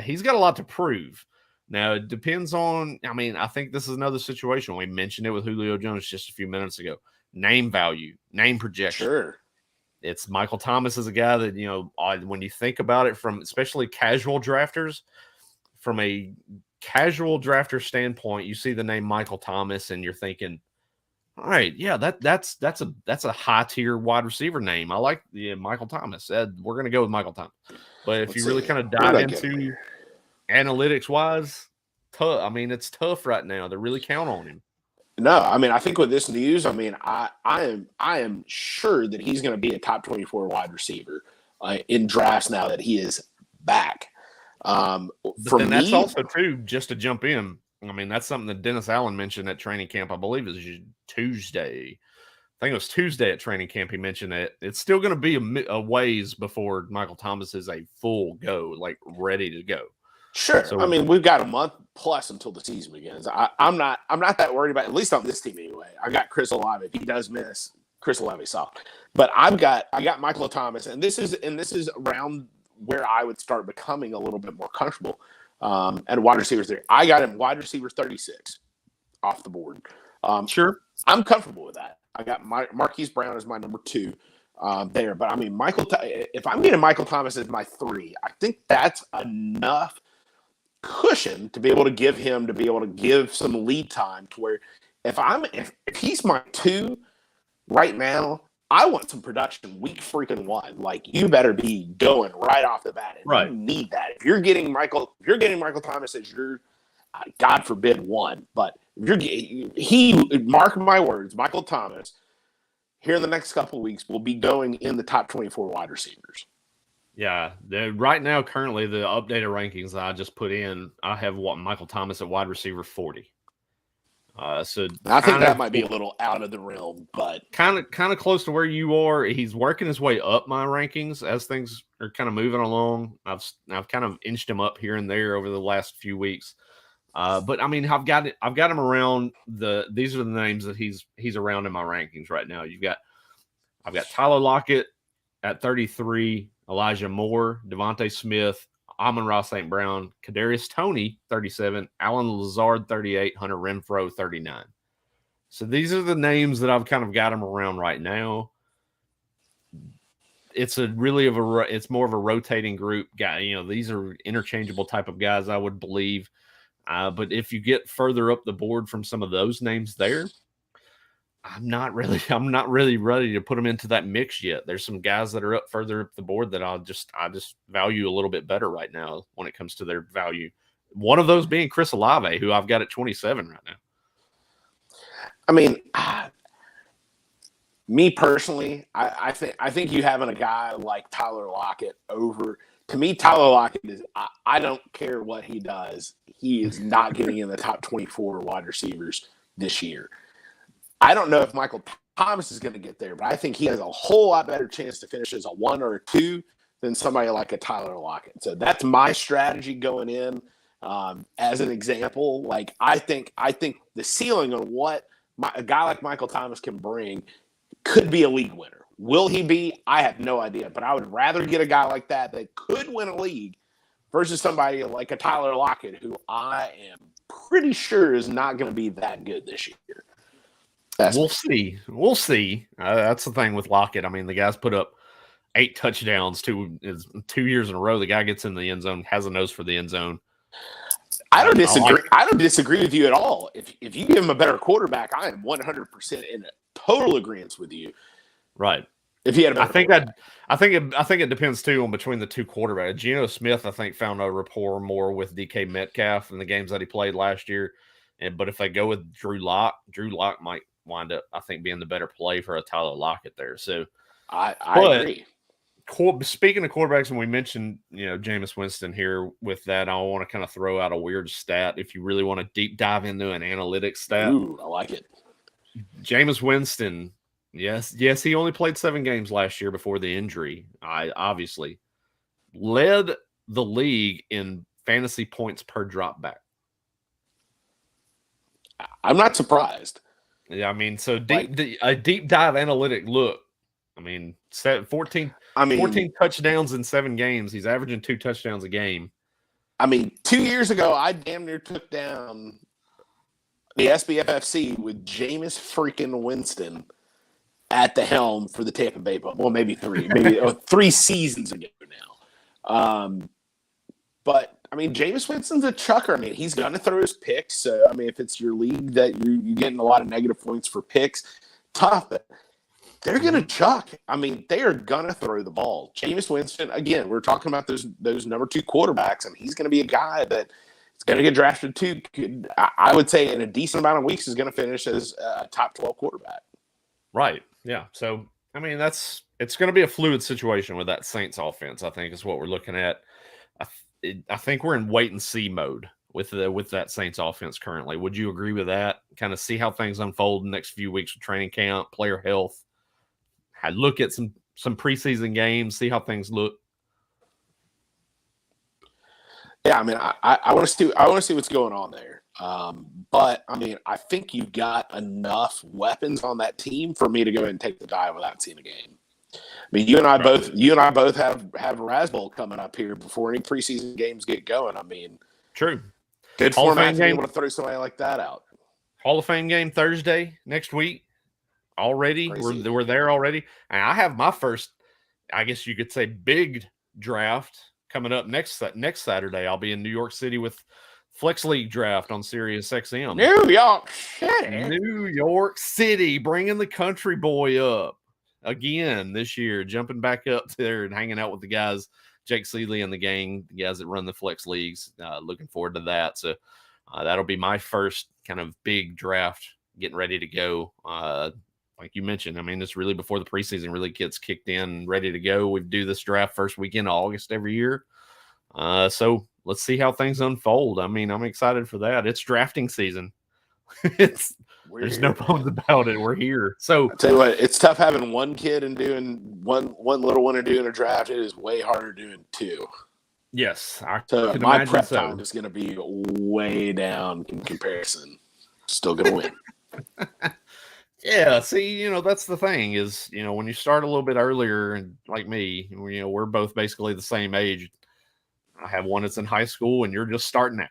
he's got a lot to prove. Now it depends on. I mean, I think this is another situation. We mentioned it with Julio Jones just a few minutes ago. Name value, name projection. Sure. It's Michael Thomas is a guy that, when you think about it from especially casual drafters, from a casual drafter standpoint, you see the name Michael Thomas and you're thinking, all right, yeah, that's a high tier wide receiver name. I like Michael Thomas. We're going to go with Michael Thomas. But if you really kind of dive into analytics wise, tough. I mean, it's tough right now to really count on him. No, I mean, I think with this news, I mean, I am sure that he's going to be a top 24 wide receiver in drafts now that he is back. That's also true. Just to jump in, I mean, that's something that Dennis Allen mentioned at training camp. I believe it was Tuesday. I think it was Tuesday at training camp. He mentioned that it's still going to be a ways before Michael Thomas is a full go, like ready to go. Sure. So, I mean, we've got a month plus until the season begins. I'm not that worried about it, at least on this team anyway. I got Chris Olave. If he does miss, Chris Olave soft. But I got Michael Thomas, and this is around where I would start becoming a little bit more comfortable at wide receivers there. I got him wide receiver 36 off the board. Sure. I'm comfortable with that. I got Marquise Brown as my number 2 there. But I mean, if I'm getting Michael Thomas as my 3, I think that's enough cushion to be able to give some lead time to where if he's my 2 right now, I want some production week freaking 1. Like, you better be going right off the bat. Right. You need that. If you're getting Michael Thomas as your God forbid 1, but if mark my words, Michael Thomas here in the next couple of weeks will be going in the top 24 wide receivers. Yeah, right now, currently, the updated rankings that I just put in, I have Michael Thomas at wide receiver 40. So And I think that might be a little out of the realm, but kind of close to where you are. He's working his way up my rankings as things are kind of moving along. I've kind of inched him up here and there over the last few weeks. But I mean, I've got him around these are the names that he's around in my rankings right now. I've got Tyler Lockett at 33, Elijah Moore, Devontae Smith, Amon-Ra St. Brown, Kadarius Toney, 37, Alan Lazard, 38, Hunter Renfrow, 39. So these are the names that I've kind of got him around right now. It's it's more of a rotating group guy. These are interchangeable type of guys, I would believe. But if you get further up the board from some of those names there, I'm not really ready to put them into that mix yet. There's some guys that are up further up the board that I just value a little bit better right now when it comes to their value. One of those being Chris Olave, who I've got at 27 right now. I mean, me personally, I think you having a guy like Tyler Lockett over. To me, Tyler Lockett is. I don't care what he does. He is not getting in the top 24 wide receivers this year. I don't know if Michael Thomas is going to get there, but I think he has a whole lot better chance to finish as a 1 or a 2 than somebody like a Tyler Lockett. So that's my strategy going in. As an example, like I think the ceiling on what a guy like Michael Thomas can bring could be a league winner. Will he be? I have no idea, but I would rather get a guy like that could win a league versus somebody like a Tyler Lockett, who I am pretty sure is not going to be that good this year. We'll see. That's the thing with Lockett. I mean, the guy's put up 8 touchdowns 2 years in a row. The guy gets in the end zone, has a nose for the end zone. I don't disagree. I don't disagree with you at all. If you give him a better quarterback, I am 100% in total agreement with you. Right. If he had a better I think it depends too on between the two quarterbacks. Geno Smith, I think, found a rapport more with DK Metcalf in the games that he played last year. But if they go with Drew Lock might wind up, I think, being the better play for a Tyler Lockett there. So I agree. Speaking of quarterbacks, and we mentioned, Jameis Winston here with that, I want to kind of throw out a weird stat. If you really want to deep dive into an analytics stat. Ooh, I like it. Jameis Winston, yes, he only played 7 games last year before the injury. I obviously led the league in fantasy points per drop back. I'm not surprised. Yeah, I mean, so a deep dive analytic look. I mean, 14 touchdowns in 7 games. He's averaging 2 touchdowns a game. I mean, 2 years ago, I damn near took down the SBFFC with Jameis freaking Winston at the helm for the Tampa Bay Bucks. Well, maybe 3 seasons ago now. But I mean, Jameis Winston's a chucker. I mean, he's going to throw his picks. So, I mean, if it's your league that you're getting a lot of negative points for picks, tough. But they're going to chuck. I mean, they are going to throw the ball. Jameis Winston, again, we're talking about those number 2 quarterbacks, and he's going to be a guy that is going to get drafted too. I would say in a decent amount of weeks is going to finish as a top 12 quarterback. Right. Yeah. So, I mean, it's going to be a fluid situation with that Saints offense, I think, is what we're looking at. I think we're in wait and see mode with that Saints offense currently. Would you agree with that? Kind of see how things unfold in the next few weeks with training camp, player health. Look at some preseason games, see how things look. Yeah, I mean, I want to see what's going on there. But I mean, I think you've got enough weapons on that team for me to go ahead and take the dive without seeing a game. I mean, you and I both have Raz Bowl coming up here before any preseason games get going. I mean, true. Good format to be able to throw somebody like that out. Hall of Fame game Thursday next week already. We're there already. And I have my first, I guess you could say, big draft coming up next Saturday. I'll be in New York City with Flex League draft on Sirius XM. New York City, bringing the country boy up again this year, jumping back up there and hanging out with the guys, Jake Seeley and the gang, the guys that run the Flex Leagues. Looking forward to that. So that'll be my first kind of big draft, getting ready to go. like you mentioned, I mean, it's really before the preseason really gets kicked in and ready to go. We do this draft first weekend of August every year. So let's see how things unfold. I mean, I'm excited for that. It's drafting season. There's no bones about it. We're here. So I tell you what, it's tough having one kid and doing one little one and doing a draft. It is way harder doing two. Yes, so my prep time is going to be way down in comparison. Still going to win. Yeah, see, that's the thing is, when you start a little bit earlier, and like me, we're both basically the same age. I have one that's in high school, and you're just starting out.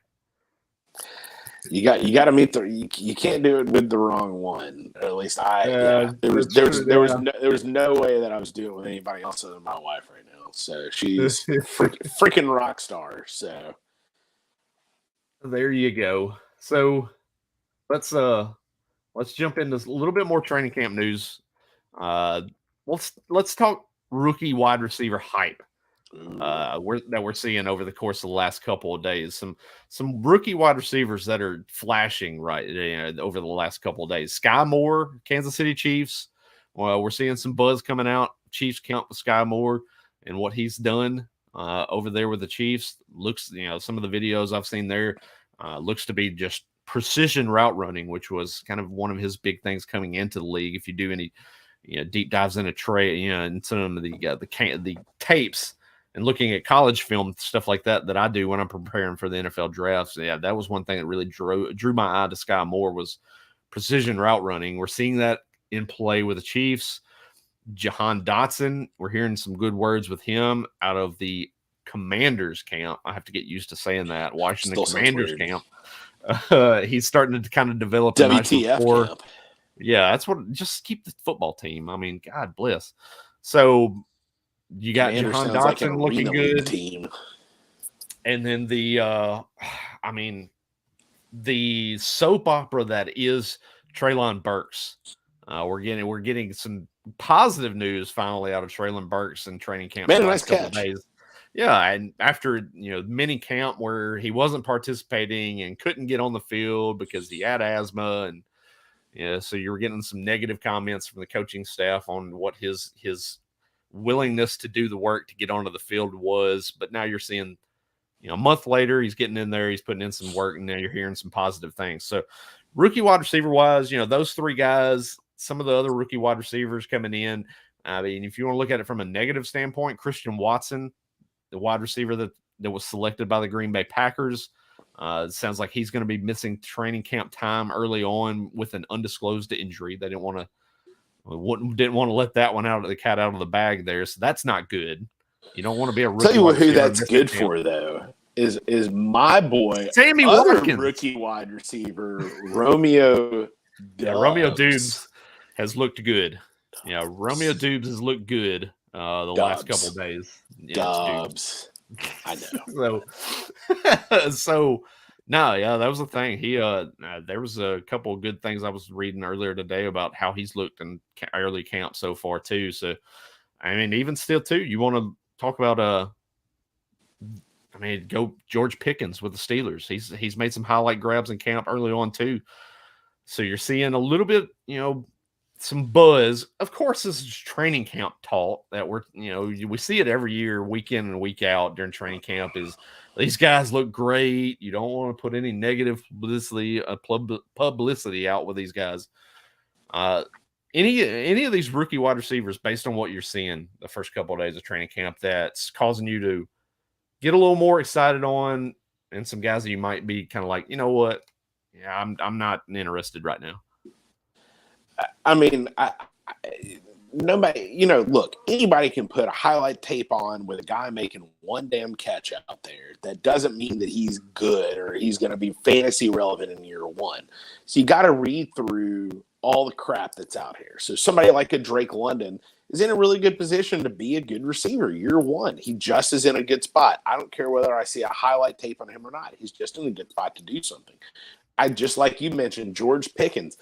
You got to meet you can't do it with the wrong one. Or at least there was no way that I was doing it with anybody else other than my wife right now. So she's freaking rock star. So there you go. So let's jump into a little bit more training camp news. Let's talk rookie wide receiver hype. We're seeing over the course of the last couple of days. Some rookie wide receivers that are flashing over the last couple of days. Sky Moore, Kansas City Chiefs. Well, we're seeing some buzz coming out. Chiefs camp with Sky Moore and what he's done over there with the Chiefs. Looks, some of the videos I've seen there looks to be just precision route running, which was kind of one of his big things coming into the league. If you do any deep dives into and some of the tapes and looking at college film, stuff like that I do when I'm preparing for the NFL drafts. Yeah, that was one thing that really drew my eye to Sky Moore was precision route running. We're seeing that in play with the Chiefs. Jahan Dotson, we're hearing some good words with him out of the Commanders camp. I have to get used to saying that. Washington Commanders camp. He's starting to kind of develop a nice rapport. Camp. Yeah, that's what. Just keep the football team. I mean, God bless. So you got Jahan Dotson looking good. Team. And then the soap opera that is Treylon Burks. We're getting some positive news finally out of Treylon Burks in training camp the last couple of days. Yeah, and after mini camp where he wasn't participating and couldn't get on the field because he had asthma, and so you were getting some negative comments from the coaching staff on what his willingness to do the work to get onto the field was. But now you're seeing, a month later, he's getting in there, he's putting in some work, and now you're hearing some positive things. So rookie wide receiver wise, those three guys, some of the other rookie wide receivers coming in. I mean, if you want to look at it from a negative standpoint, Christian Watson, the wide receiver that was selected by the Green Bay Packers, it sounds like he's going to be missing training camp time early on with an undisclosed injury. They didn't want to let that one out of the cat out of the bag there. So that's not good. You don't want to be a rookie. Tell you who that's good for though is my boy Sammy Watkins, rookie wide receiver Romeo. Yeah, Romeo Dubes has looked good. Yeah, Romeo Dubes has looked good last couple of days. Yeah, Dubs. I know. So no, yeah, that was the thing. He there was a couple of good things I was reading earlier today about how he's looked in early camp so far too. So I mean, even still too, you want to talk about go George Pickens with the Steelers. He's made some highlight grabs in camp early on too. So you're seeing a little bit, some buzz. Of course, this is training camp talk that we see it every year, week in and week out during training camp. Is these guys look great? You don't want to put any negative publicity out with these guys. Any of these rookie wide receivers, based on what you're seeing the first couple of days of training camp, that's causing you to get a little more excited on, and some guys that you might be kind of like, you know what? Yeah, I'm not interested right now. I mean, nobody, look, anybody can put a highlight tape on with a guy making one damn catch out there. That doesn't mean that he's good or he's going to be fantasy relevant in year one. So you got to read through all the crap that's out here. So somebody like a Drake London is in a really good position to be a good receiver year one. He just is in a good spot. I don't care whether I see a highlight tape on him or not. He's just in a good spot to do something. Just like you mentioned, George Pickens.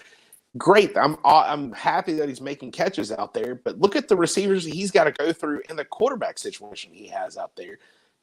Great. I'm happy that he's making catches out there, but look at the receivers he's got to go through and the quarterback situation he has out there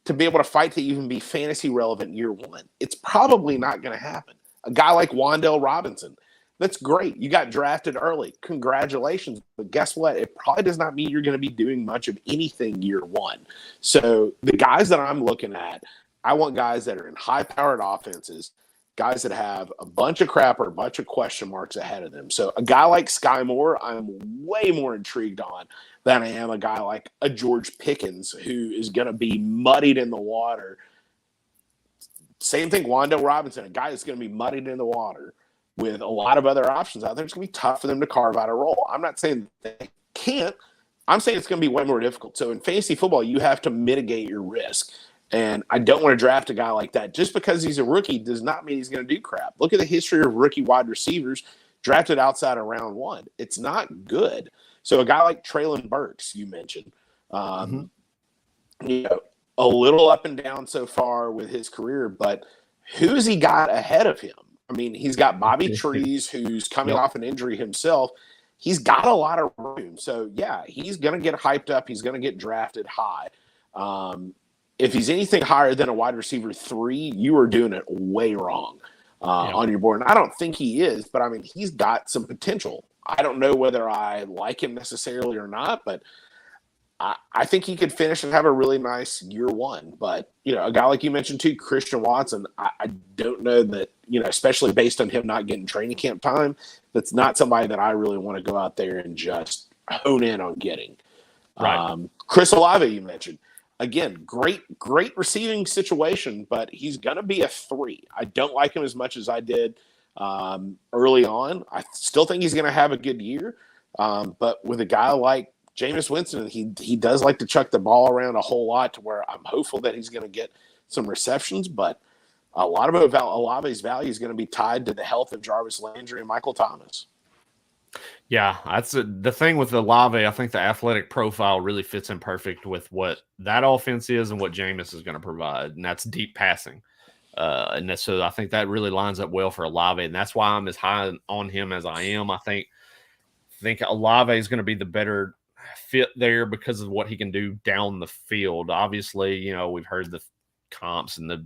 to be able to fight to even be fantasy relevant year one. It's probably not going to happen. A guy like Wan'Dale Robinson, That's great. You got drafted early. Congratulations. But guess what? It probably does not mean you're going to be doing much of anything year one. So the guys that I'm looking at, I want guys that are in high-powered offenses, guys that have a bunch of crap or a bunch of question marks ahead of them. So a guy like Sky Moore, I'm way more intrigued on than I am a guy like a George Pickens who is going to be muddied in the water. Same thing, Wando Robinson, a guy that's going to be muddied in the water with a lot of other options out there. It's going to be tough for them to carve out a role. I'm not saying they can't. I'm saying it's going to be way more difficult. So in fantasy football, you have to mitigate your risk. And I don't want to draft a guy like that. Just because he's a rookie does not mean he's going to do crap. Look at the history of rookie wide receivers drafted outside of round one. It's not good. So a guy like Traylon Burks, you mentioned, you know, a little up and down so far with his career, but who's he got ahead of him? I mean, he's got Bobby Trees, who's coming off an injury himself. He's got a lot of room. So, yeah, he's going to get hyped up. He's going to get drafted high. If he's anything higher than a wide receiver 3, you are doing it way wrong on your board. And I don't think he is, but, I mean, he's got some potential. I don't know whether I like him necessarily or not, but I think he could finish and have a really nice year one. But, you know, a guy like you mentioned too, Christian Watson, I don't know that, you know, especially based on him not getting training camp time, that's not somebody that I really want to go out there and just hone in on getting. Right. Chris Olave, you mentioned. Again, great receiving situation, but he's going to be a 3. I don't like him as much as I did early on. I still think he's going to have a good year. But with a guy like Jameis Winston, he does like to chuck the ball around a whole lot to where I'm hopeful that he's going to get some receptions, but a lot of Olave's value is going to be tied to the health of Jarvis Landry and Michael Thomas. Yeah, that's the thing with Olave. I think the athletic profile really fits in perfect with what that offense is and what Jameis is going to provide, and that's deep passing. So I think that really lines up well for Olave, and that's why I'm as high on him as I am. I think Olave is going to be the better fit there because of what he can do down the field. Obviously, you know, we've heard the comps and the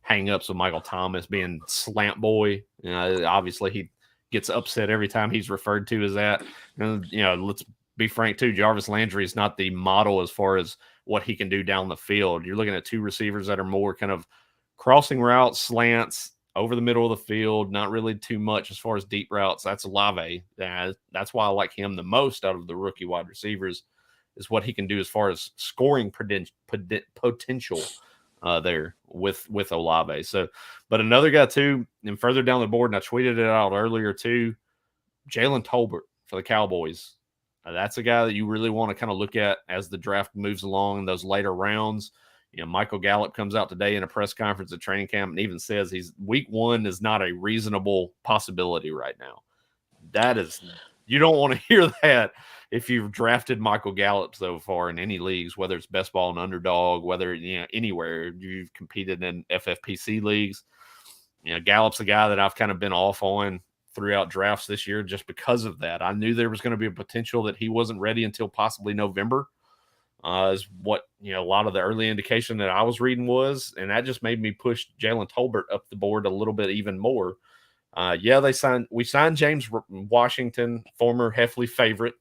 hang-ups of Michael Thomas being slant boy. You know, obviously he gets upset every time he's referred to as that. And, you know, let's be frank too, Jarvis Landry is not the model as far as what he can do down the field. You're looking at 2 receivers that are more kind of crossing routes, slants, over the middle of the field, not really too much as far as deep routes. That's Olave. That's why I like him the most out of the rookie wide receivers, is what he can do as far as scoring potential there with Olave. So, but another guy too, and further down the board, and I tweeted it out earlier too, Jalen Tolbert for the Cowboys. That's a guy that you really want to kind of look at as the draft moves along in those later rounds. You know, Michael Gallup comes out today in a press conference at training camp and even says week 1 is not a reasonable possibility right now. That is, you don't want to hear that if you've drafted Michael Gallup so far in any leagues, whether it's best ball and underdog, whether, you know, anywhere you've competed in FFPC leagues. You know, Gallup's a guy that I've kind of been off on throughout drafts this year just because of that. I knew there was going to be a potential that he wasn't ready until possibly November. Is what, you know, a lot of the early indication that I was reading was, and that just made me push Jalen Tolbert up the board a little bit even more. We signed James Washington, former Heffley favorite,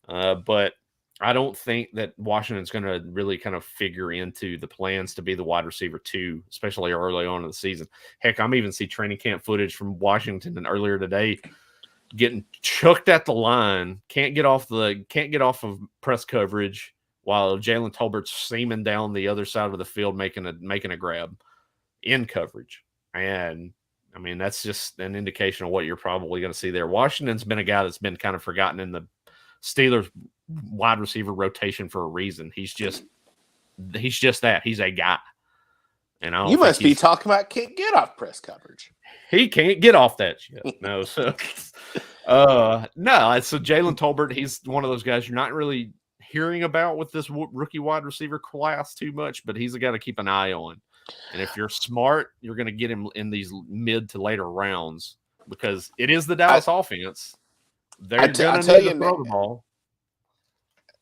but I don't think that Washington's going to really kind of figure into the plans to be the wide receiver 2, especially early on in the season. Heck, I'm even see training camp footage from Washington and earlier today getting chucked at the line, can't get off of press coverage, while Jalen Tolbert's seaming down the other side of the field, making a grab in coverage. And, I mean, that's just an indication of what you're probably going to see there. Washington's been a guy that's been kind of forgotten in the Steelers wide receiver rotation for a reason. He's just that. He's a guy. And you must be talking about can't get off press coverage. He can't get off that shit. No. So, no. So Jalen Tolbert, he's one of those guys you're not really hearing about with this rookie wide receiver class too much, but he's a guy to keep an eye on. And if you're smart, you're going to get him in these mid to later rounds because it is the Dallas offense. They're going to need to throw the ball.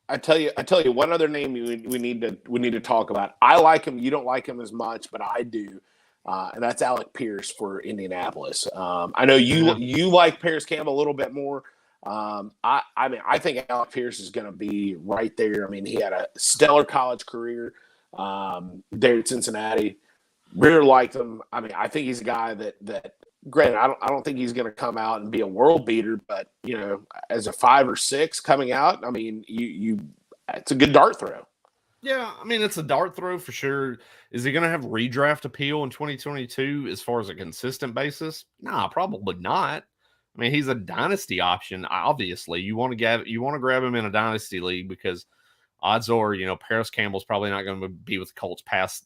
I tell you one other name we need to talk about. I like him. You don't like him as much, but I do. and that's Alec Pierce for Indianapolis. I know you like Paris Campbell a little bit more. I think Alec Pierce is going to be right there. I mean, he had a stellar college career there at Cincinnati. Really liked him. I mean, I think he's a guy that granted, I don't think he's going to come out and be a world beater, but as a 5 or 6 coming out, I mean, it's a good dart throw. Yeah, I mean, it's a dart throw for sure. Is he going to have redraft appeal in 2022 as far as a consistent basis? Nah, probably not. I mean, he's a dynasty option. Obviously, you want to grab him in a dynasty league because odds are, Paris Campbell's probably not going to be with the Colts past,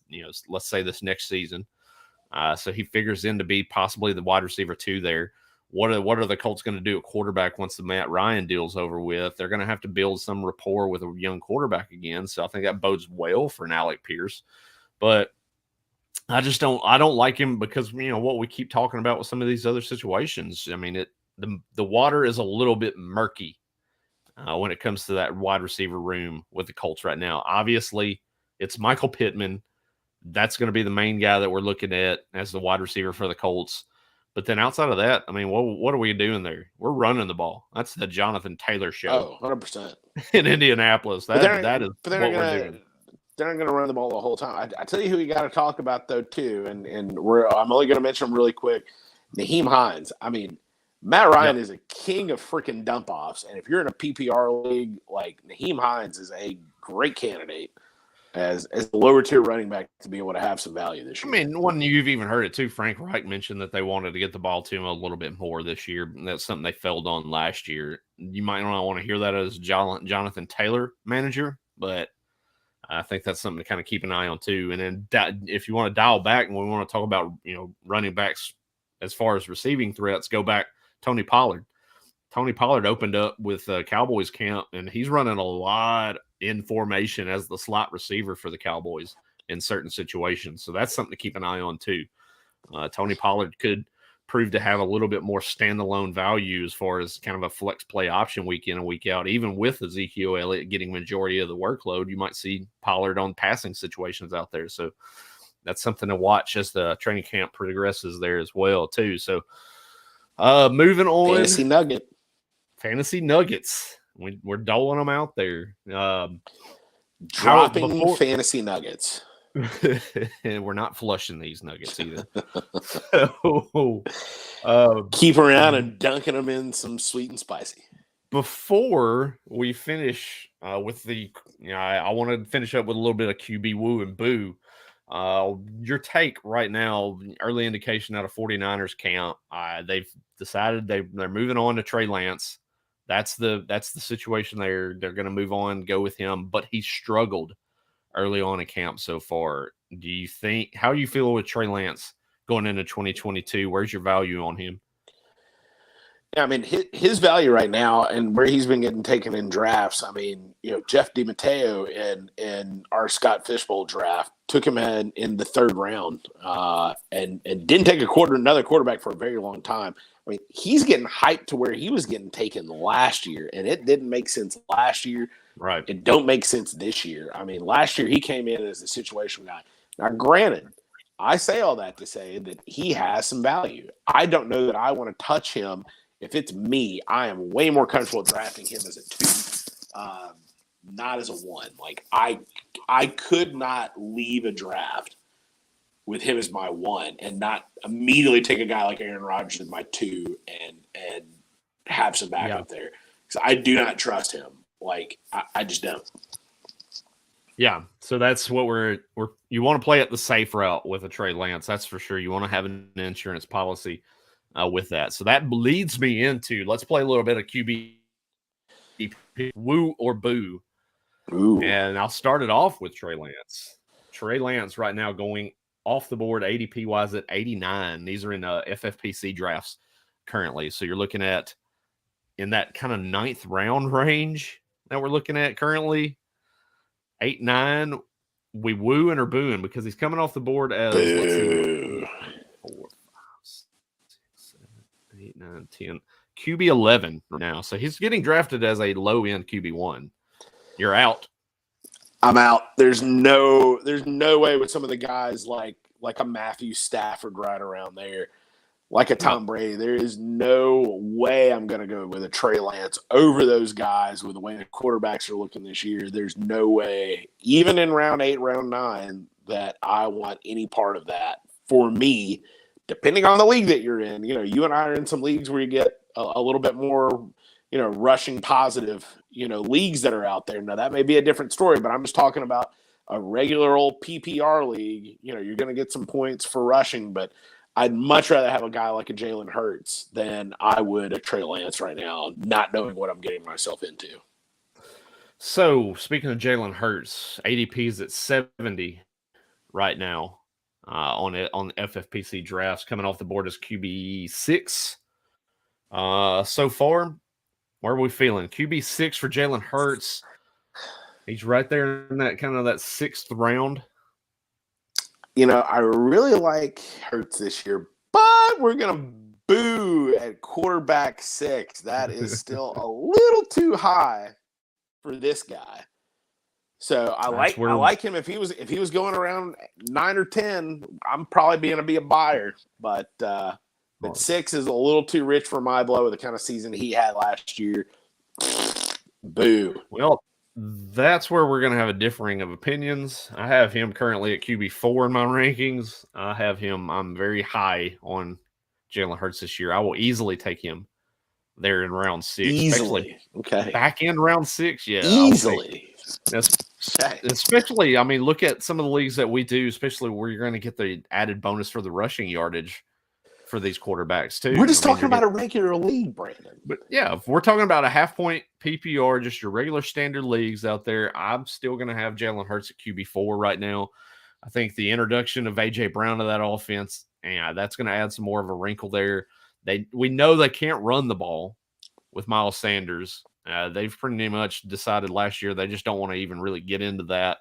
let's say this next season. So he figures in to be possibly the wide receiver 2 there. What are the Colts going to do at quarterback once the Matt Ryan deal's over with? They're going to have to build some rapport with a young quarterback again. So I think that bodes well for an Alec Pierce. But I don't like him because, what we keep talking about with some of these other situations. I mean, the water is a little bit murky when it comes to that wide receiver room with the Colts right now. Obviously, it's Michael Pittman. That's going to be the main guy that we're looking at as the wide receiver for the Colts. But then outside of that, I mean, what are we doing there? We're running the ball. That's the Jonathan Taylor show. Oh, 100%. In Indianapolis. That is what we're doing. They're not going to run the ball the whole time. I tell you who we got to talk about, though, too, and I'm only going to mention him really quick. Nyheim Hines. I mean, Matt Ryan is a king of freaking dump-offs, and if you're in a PPR league, like, Nyheim Hines is a great candidate as the lower tier running back to be able to have some value this year. I mean, one you've even heard it too. Frank Reich mentioned that they wanted to get the ball to him a little bit more this year. That's something they failed on last year. You might not want to hear that as Jonathan Taylor manager, but I think that's something to kind of keep an eye on too. And then if you want to dial back and we want to talk about running backs as far as receiving threats, go back Tony Pollard. Tony Pollard opened up with Cowboys camp, and he's running a lot in formation as the slot receiver for the Cowboys in certain situations. So that's something to keep an eye on too. Tony Pollard could prove to have a little bit more standalone value as far as kind of a flex play option week in and week out. Even with Ezekiel Elliott getting majority of the workload, you might see Pollard on passing situations out there. So that's something to watch as the training camp progresses there as well too. So moving on. Fantasy Nuggets. We're doling them out there. Dropping fantasy nuggets. We're not flushing these nuggets either. Keep around and dunking them in some sweet and spicy. Before we finish with I want to finish up with a little bit of QB woo and boo. Your take right now, early indication out of 49ers camp, they've decided they're moving on to Trey Lance. That's the situation they're going to move on, go with him, but he struggled early on in camp so far. How do you feel with Trey Lance going into 2022? Where's your value on him? Yeah, I mean, his value right now and where he's been getting taken in drafts, I mean, Jeff DiMatteo in our Scott Fishbowl draft took him in the 3rd round and didn't take another quarterback for a very long time. I mean, he's getting hyped to where he was getting taken last year, and it didn't make sense last year. Right. It don't make sense this year. I mean, last year he came in as a situation guy. Now, granted, I say all that to say that he has some value. I don't know that I want to touch him. If it's me, I am way more comfortable drafting him as a 2, not as a 1. Like, I could not leave a draft with him as my 1 and not immediately take a guy like Aaron Rodgers as my 2 and have some backup there. Because I do not trust him. Like, I just don't. Yeah, so that's what you want to play at the safe route with a Trey Lance. That's for sure. You want to have an insurance policy with that. So that leads me into, let's play a little bit of QB woo or boo. Ooh. And I'll start it off with Trey Lance. Trey Lance right now going off the board ADP wise at 89. These are in FFPC drafts currently. So you're looking at in that kind of 9th round range that we're looking at currently. 8, 9. We wooing or booing because he's coming off the board as 4, 5, 6, 7, 8, 9, 10. QB 11 now. So he's getting drafted as a low end QB 1. You're out. I'm out. There's no way with some of the guys like like a Matthew Stafford right around there, like a Tom Brady. There is no way I'm going to go with a Trey Lance over those guys with the way the quarterbacks are looking this year. There's no way, even in round 8, round 9, that I want any part of that. For me, depending on the league that you're in, you and I are in some leagues where you get a little bit more, rushing positive, leagues that are out there. Now, that may be a different story, but I'm just talking about a regular old PPR league. You're going to get some points for rushing, but I'd much rather have a guy like a Jalen Hurts than I would a Trey Lance right now, not knowing what I'm getting myself into. So, speaking of Jalen Hurts, ADP is at 70 right now on FFPC drafts. Coming off the board as QB 6. So far, where are we feeling? QB 6 for Jalen Hurts. He's right there in that kind of that 6th round. I really like Hurts this year, but we're going to boo at quarterback 6. That is still a little too high for this guy. So I like him. If he was going around 9 or 10, I'm probably going to be a buyer. But 6 is a little too rich for my blood with the kind of season he had last year. Boo. Well, that's where we're going to have a differing of opinions. I have him currently at QB4 in my rankings. I'm very high on Jalen Hurts this year. I will easily take him there in round 6. Easily. Okay. Back in round 6, yeah. Easily. Especially, look at some of the leagues that we do, especially where you're going to get the added bonus for the rushing yardage for these quarterbacks too. We're just talking about a regular league, Brandon. But yeah, if we're talking about a half-point PPR, just your regular standard leagues out there, I'm still going to have Jalen Hurts at QB4 right now. I think the introduction of A.J. Brown to that offense, that's going to add some more of a wrinkle there. We know they can't run the ball with Miles Sanders. They've pretty much decided last year they just don't want to even really get into that.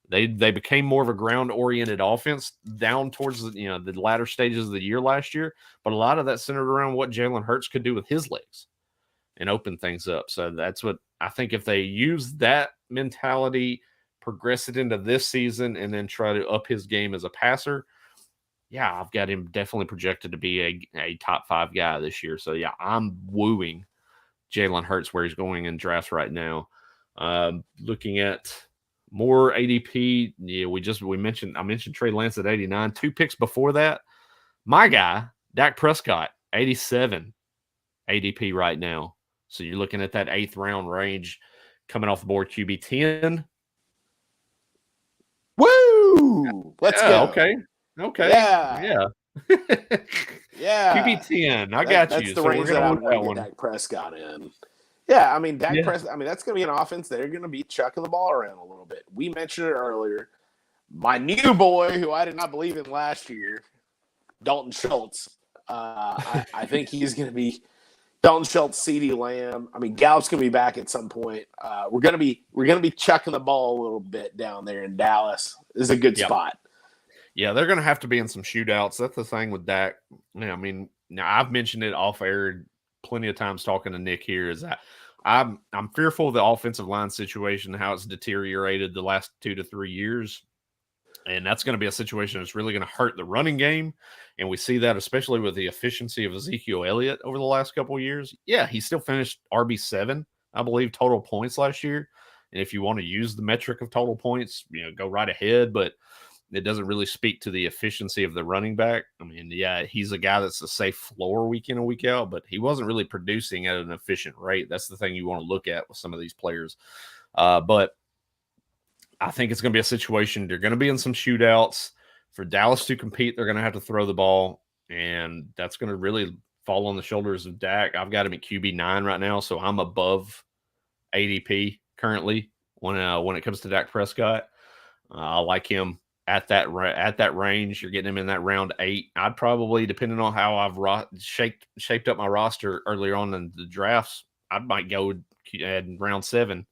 They became more of a ground-oriented offense down towards the latter stages of the year last year, but a lot of that centered around what Jalen Hurts could do with his legs and open things up. So that's what I think if they use that mentality, progress it into this season, and then try to up his game as a passer, I've got him definitely projected to be a top 5 guy this year. So, I'm wooing Jalen Hurts where he's going in drafts right now. Looking at more ADP, I mentioned Trey Lance at 89. 2 picks before that, my guy, Dak Prescott, 87 ADP right now. So you're looking at that 8th round range coming off the board, QB 10. Woo! Let's go. Okay. Yeah. Yeah. QB 10. I got you. That's the range that I want to get Dak Prescott in. Yeah, Dak Prescott, that's going to be an offense that are going to be chucking the ball around a little bit. We mentioned it earlier. My new boy, who I did not believe in last year, Dalton Schultz. I think he's going to be Dalton Schultz, CeeDee Lamb. Gallup's going to be back at some point. We're going to be chucking the ball a little bit down there in Dallas. This is a good spot. Yeah, they're going to have to be in some shootouts. That's the thing with Dak. Now I've mentioned it off air plenty of times talking to Nick here, is that I'm fearful of the offensive line situation, how it's deteriorated the last 2 to 3 years. And that's going to be a situation that's really going to hurt the running game. And we see that especially with the efficiency of Ezekiel Elliott over the last couple of years. Yeah, he still finished RB7, I believe, total points last year. And if you want to use the metric of total points, go right ahead. But it doesn't really speak to the efficiency of the running back. He's a guy that's a safe floor week in and week out, but he wasn't really producing at an efficient rate. That's the thing you want to look at with some of these players. But I think it's going to be a situation. They're going to be in some shootouts. For Dallas to compete, they're going to have to throw the ball, and that's going to really fall on the shoulders of Dak. I've got him at QB9 right now, so I'm above ADP currently when it comes to Dak Prescott. I like him at that range. You're getting him in that round 8. I'd probably, depending on how I've shaped up my roster earlier on in the drafts, I might go in round 7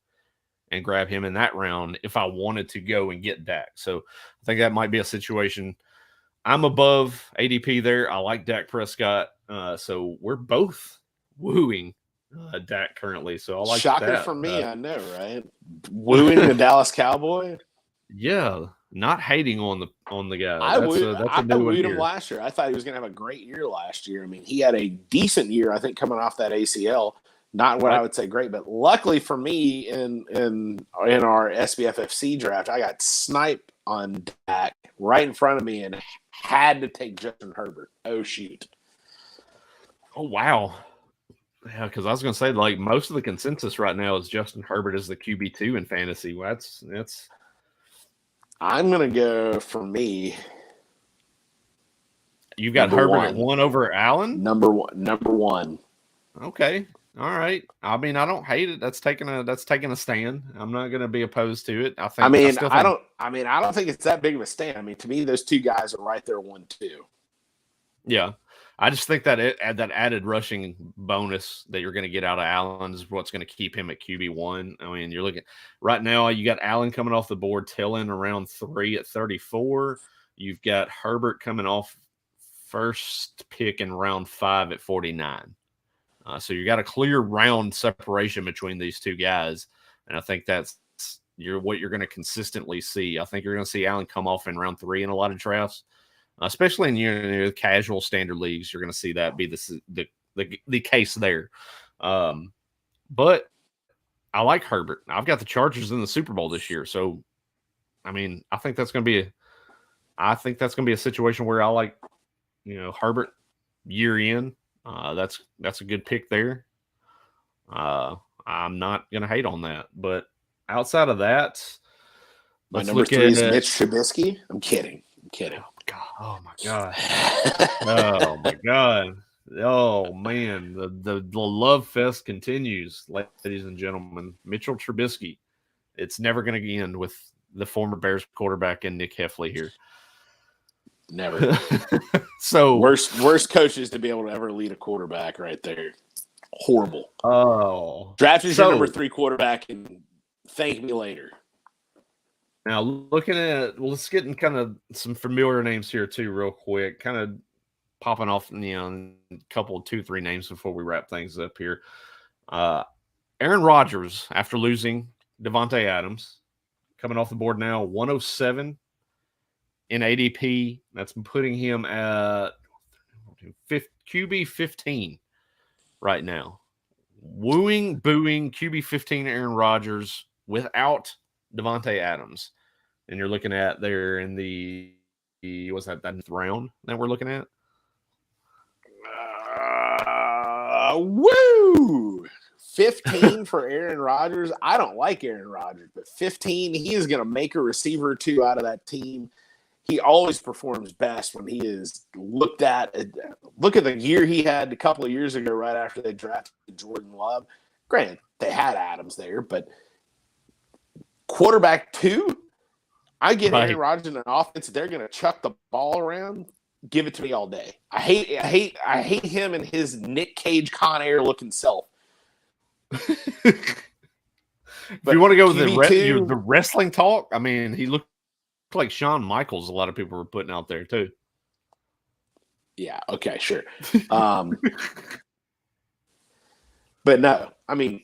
and grab him in that round if I wanted to go and get Dak. So I think that might be a situation. I'm above ADP there. I like Dak Prescott. So we're both wooing Dak currently. So I like Shocker that. for me, I know, right? Wooing the Dallas Cowboy. Yeah. Not hating on the guy. I That's a new one wooed him here. last year. I thought he was going to have a great year last year. I mean, he had a decent year, I think, coming off that ACL. Not what I would say great, but luckily for me in our SBFFC draft, I got sniped on Dak right in front of me and had to take Justin Herbert. Oh shoot! Oh wow. Yeah, because I was going to say, like, most of the consensus right now is Justin Herbert is the QB2 in fantasy. Well, that's. I'm going to go for me. You've got Herbert at 1 over Allen? Number one. Okay. All right. I mean, I don't hate it. That's taking a stand. I'm not going to be opposed to it. I don't think it's that big of a stand. I mean, to me, those two guys are right there 1-2. Yeah. I just think that that added rushing bonus that you're going to get out of Allen is what's going to keep him at QB1. I mean, you're looking right now, you got Allen coming off the board, tailing around 3 at 34. You've got Herbert coming off first pick in round 5 at 49. So you got a clear round separation between these two guys. And I think that's what you're going to consistently see. I think you're going to see Allen come off in round 3 in a lot of drafts. Especially in your casual standard leagues, you're going to see that be the case there. But I like Herbert. I've got the Chargers in the Super Bowl this year, so I mean, I think that's going to be a situation where I like, Herbert year in. That's a good pick there. I'm not going to hate on that, but outside of that, my number 3 is Mitch Trubisky. I'm kidding. Oh my god! Oh my god! Oh man! The love fest continues, ladies and gentlemen. Mitchell Trubisky. It's never going to end with the former Bears quarterback and Nick Heffley here. Never. So worst coaches to be able to ever lead a quarterback right there. Horrible. Oh, drafted your number 3 quarterback and thank me later. Now, looking at, let's get in kind of some familiar names here, too, real quick. Kind of popping off, a couple, 2-3 names before we wrap things up here. Aaron Rodgers, after losing Devontae Adams, coming off the board now, 107 in ADP. That's putting him at QB 15 right now. Booing QB 15 Aaron Rodgers without Devontae Adams, and you're looking at there in the what's that 9th round that we're looking at? Woo! 15 for Aaron Rodgers. I don't like Aaron Rodgers, but 15, he is going to make a receiver or two out of that team. He always performs best when he is looked at. Look at the year he had a couple of years ago, right after they drafted Jordan Love. Granted, they had Adams there, but quarterback 2, I get Aaron Rodgers in an offense. They're going to chuck the ball around. Give it to me all day. I hate him and his Nick Cage Con Air looking self. If you want to go with the wrestling talk, I mean, he looked like Shawn Michaels. A lot of people were putting out there too. Yeah. Okay. Sure. But no, I mean,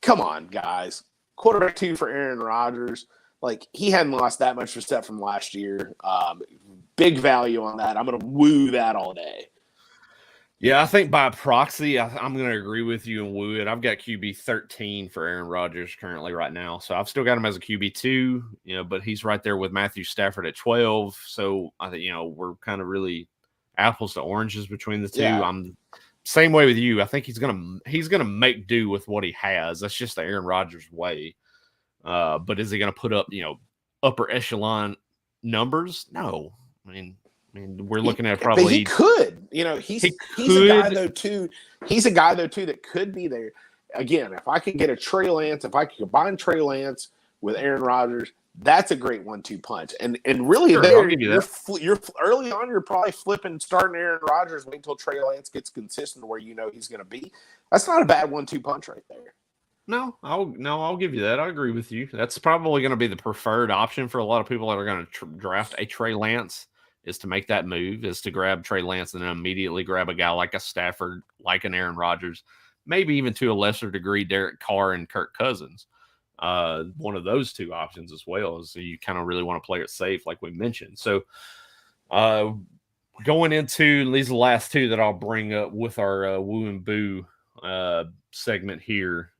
come on, guys. Quarterback 2 for Aaron Rodgers. Like, he hadn't lost that much step from last year. Big value on that. I'm going to woo that all day. Yeah, I think by proxy, I'm going to agree with you and woo it. I've got QB 13 for Aaron Rodgers currently right now. So I've still got him as a QB 2, but he's right there with Matthew Stafford at 12. So I think, we're kind of really apples to oranges between the two. Yeah. I'm same way with you. I think he's gonna make do with what he has. That's just the Aaron Rodgers way. But is he gonna put up upper echelon numbers? No. I mean we're looking at probably. But he could. He's a guy though too. He's a guy though too that could be there. Again, if I could get a Trey Lance, if I could combine Trey Lance with Aaron Rodgers, that's a great 1-2 punch. And really, sure, there you're early on. You're probably starting Aaron Rodgers. Wait until Trey Lance gets consistent to where he's going to be. That's not a bad 1-2 punch right there. No, I'll give you that. I agree with you. That's probably going to be the preferred option for a lot of people that are going to draft a Trey Lance. Is to make that move, is to grab Trey Lance and then immediately grab a guy like a Stafford, like an Aaron Rodgers, maybe even to a lesser degree Derek Carr and Kirk Cousins. one of those two options as well. So you kind of really want to play it safe, like we mentioned. So going into these are the last two that I'll bring up with our woo and boo segment here.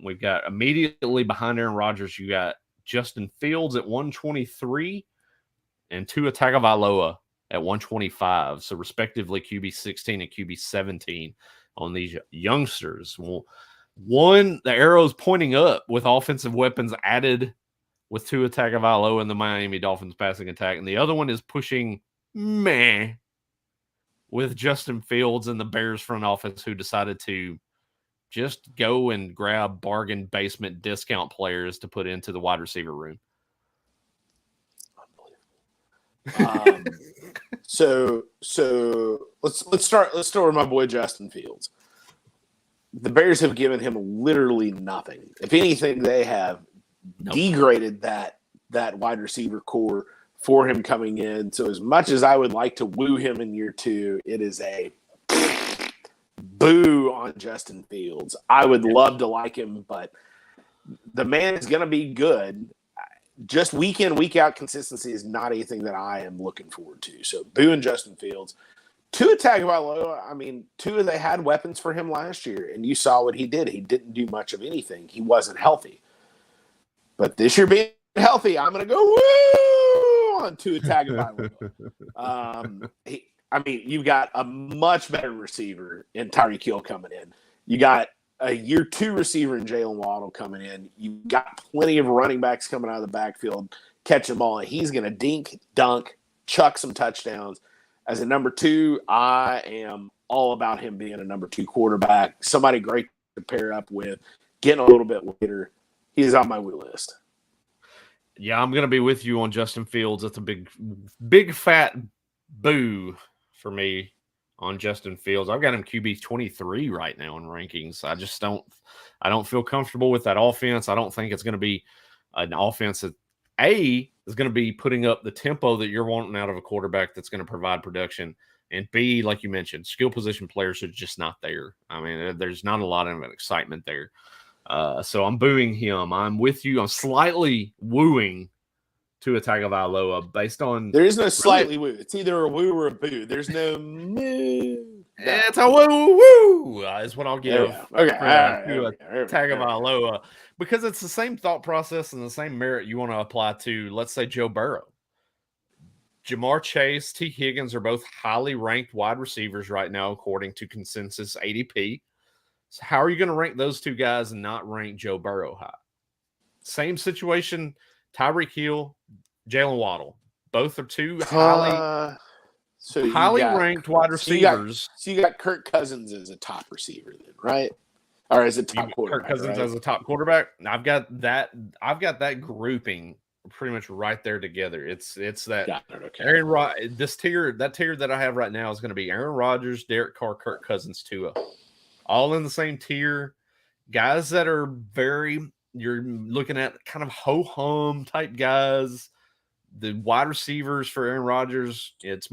We've got immediately behind Aaron Rodgers, you got Justin Fields at 123 and Tua Tagovailoa at 125. So respectively QB 16 and QB 17 on these youngsters. Well, one, the arrow's pointing up with offensive weapons added with Tua Tagovailoa and the Miami Dolphins passing attack. And the other one is pushing meh with Justin Fields and the Bears front office, who decided to just go and grab bargain basement discount players to put into the wide receiver room. So let's start with my boy Justin Fields. The Bears have given him literally nothing. If anything, they have degraded that wide receiver core for him coming in. So as much as I would like to woo him in year two, it is a boo on Justin Fields. I would love to like him, but the man is going to be good. Just week in, week out consistency is not anything that I am looking forward to. So boo and Justin Fields. Tua Tagovailoa, I mean, Tua, they had weapons for him last year, and you saw what he did. He didn't do much of anything. He wasn't healthy. But this year being healthy, I'm going to go woo on Tua Tagovailoa. You've got a much better receiver in Tyreek Hill coming in. You got a year two receiver in Jalen Waddle coming in. You've got plenty of running backs coming out of the backfield, catch them all. And he's going to dink, dunk, chuck some touchdowns. As a number two, I am all about him being a number two quarterback. Somebody great to pair up with, getting a little bit later. He's on my woo list. Yeah, I'm going to be with you on Justin Fields. That's a big fat boo for me on Justin Fields. I've got him QB 23 right now in rankings. I don't feel comfortable with that offense. I don't think it's going to be an offense that is going to be putting up the tempo that you're wanting out of a quarterback that's going to provide production. And B, like you mentioned, skill position players are just not there. I mean, there's not a lot of excitement there. So I'm booing him. I'm with you. I'm slightly wooing Tua Tagovailoa based on. There is no slightly woo. It's either a woo or a boo. There's no moo. It's a woo is what I'll give. Okay. Tagovailoa, because it's the same thought process and the same merit you want to apply to, let's say, Joe Burrow. Jamar Chase, T. Higgins are both highly ranked wide receivers right now, according to consensus ADP. So how are you going to rank those two guys and not rank Joe Burrow high? Same situation, Tyreek Hill, Jalen Waddle. Both are two highly ranked wide receivers. So you got Kirk Cousins as a top receiver then, right? Or as a top quarterback. Kirk Cousins as a top quarterback. I've got that grouping pretty much right there together. It's that okay. That tier that I have right now is going to be Aaron Rodgers, Derek Carr, Kirk Cousins, Tua. All in the same tier. Guys that are you're looking at kind of ho-hum type guys. The wide receivers for Aaron Rodgers, it's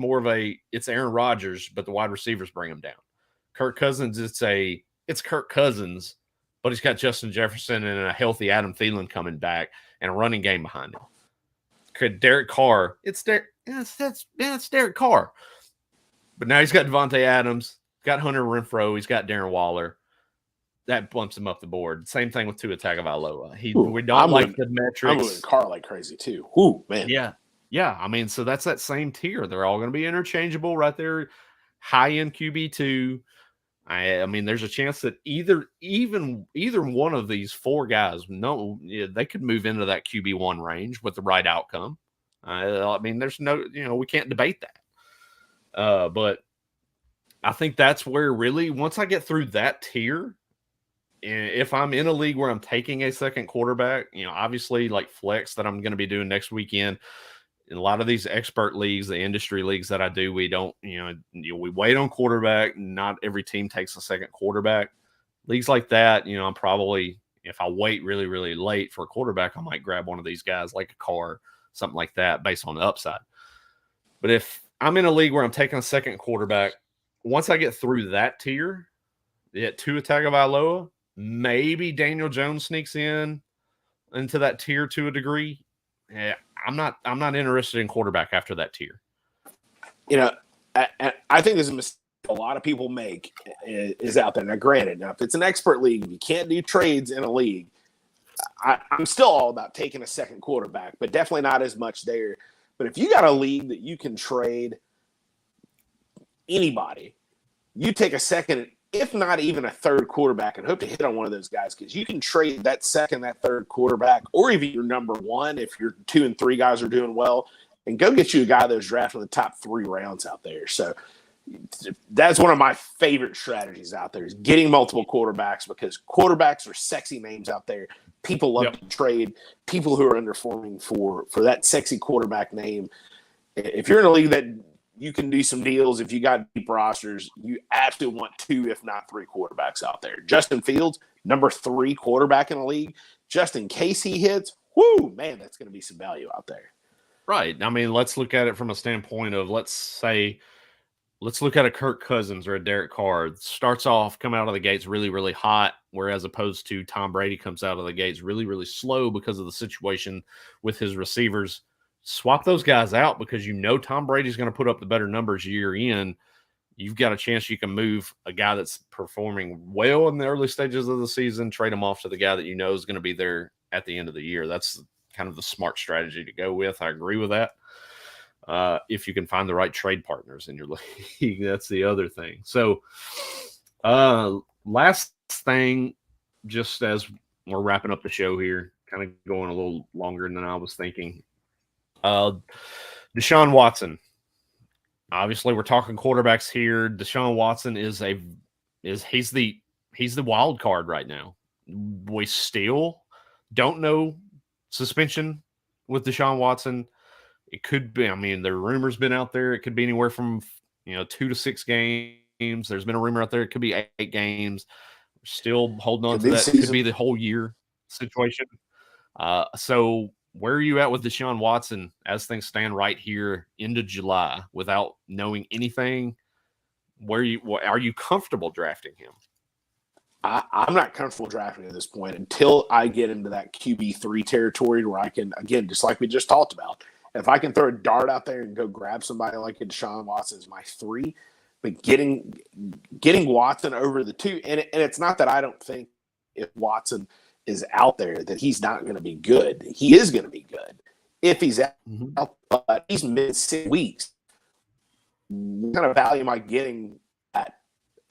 Aaron Rodgers, but the wide receivers bring him down. Kirk Cousins, it's Kirk Cousins, but he's got Justin Jefferson and a healthy Adam Thielen coming back and a running game behind him. Derek Carr, it's Derek Carr. But now he's got Devontae Adams, got Hunter Renfrow, he's got Darren Waller. That bumps him up the board. Same thing with Tua Tagovailoa. We don't like the metrics. I'm moving Carr like crazy too. Ooh, man. Yeah. I mean, so that's that same tier. They're all going to be interchangeable right there. High end QB2. I mean, there's a chance that either one of these four guys, they could move into that QB1 range with the right outcome. I mean, there's we can't debate that. But I think that's where really, once I get through that tier, if I'm in a league where I'm taking a second quarterback, obviously like flex that I'm going to be doing next weekend, in a lot of these expert leagues, the industry leagues that I do, we don't, we wait on quarterback. Not every team takes a second quarterback. Leagues like that, I'm probably, if I wait really, really late for a quarterback, I might grab one of these guys like a Carr, something like that based on the upside. But if I'm in a league where I'm taking a second quarterback, once I get through that tier, Tua Tagovailoa, maybe Daniel Jones sneaks in, into that tier to a degree, I'm not interested in quarterback after that tier. I think there's a mistake a lot of people make is out there. Now, granted, if it's an expert league, you can't do trades in a league. I'm still all about taking a second quarterback, but definitely not as much there. But if you got a league that you can trade anybody, you take a second, if not even a third quarterback, and hope to hit on one of those guys, because you can trade that second, that third quarterback, or even your number one if your 2 and 3 guys are doing well, and go get you a guy that was drafted in the top 3 rounds out there. So that's one of my favorite strategies out there, is getting multiple quarterbacks, because quarterbacks are sexy names out there. People love to trade. People who are underperforming for that sexy quarterback name. If you're in a league that you can do some deals, if you got deep rosters, you absolutely want 2, if not 3 quarterbacks out there. Justin Fields, number 3 quarterback in the league, just in case he hits, whoo, man, that's going to be some value out there. Right. I mean, let's look at it from a standpoint of, let's look at a Kirk Cousins or a Derek Carr. Starts off, come out of the gates really, really hot, whereas opposed to Tom Brady comes out of the gates really, really slow because of the situation with his receivers. Swap those guys out, because Tom Brady's going to put up the better numbers year in. You've got a chance you can move a guy that's performing well in the early stages of the season, trade him off to the guy that is going to be there at the end of the year. That's kind of the smart strategy to go with. I agree with that. If you can find the right trade partners in your league, that's the other thing. So, last thing, just as we're wrapping up the show here, kind of going a little longer than I was thinking. Deshaun Watson. Obviously, we're talking quarterbacks here. Deshaun Watson he's the wild card right now. We still don't know suspension with Deshaun Watson. It could be, the rumor's been out there. It could be anywhere from 2 to 6 games. There's been a rumor out there. It could be 8 games. We're still holding on to that. It could be the whole year situation. So where are you at with Deshaun Watson as things stand right here into July without knowing anything? Are you comfortable drafting him? I'm not comfortable drafting at this point until I get into that QB3 territory, where I can, again, just like we just talked about, if I can throw a dart out there and go grab somebody like Deshaun Watson is my 3, but getting Watson over the 2, and it's not that I don't think if Watson is out there that he's not going to be good. He is going to be good if he's out. But he's mid-6 weeks. What kind of value am I getting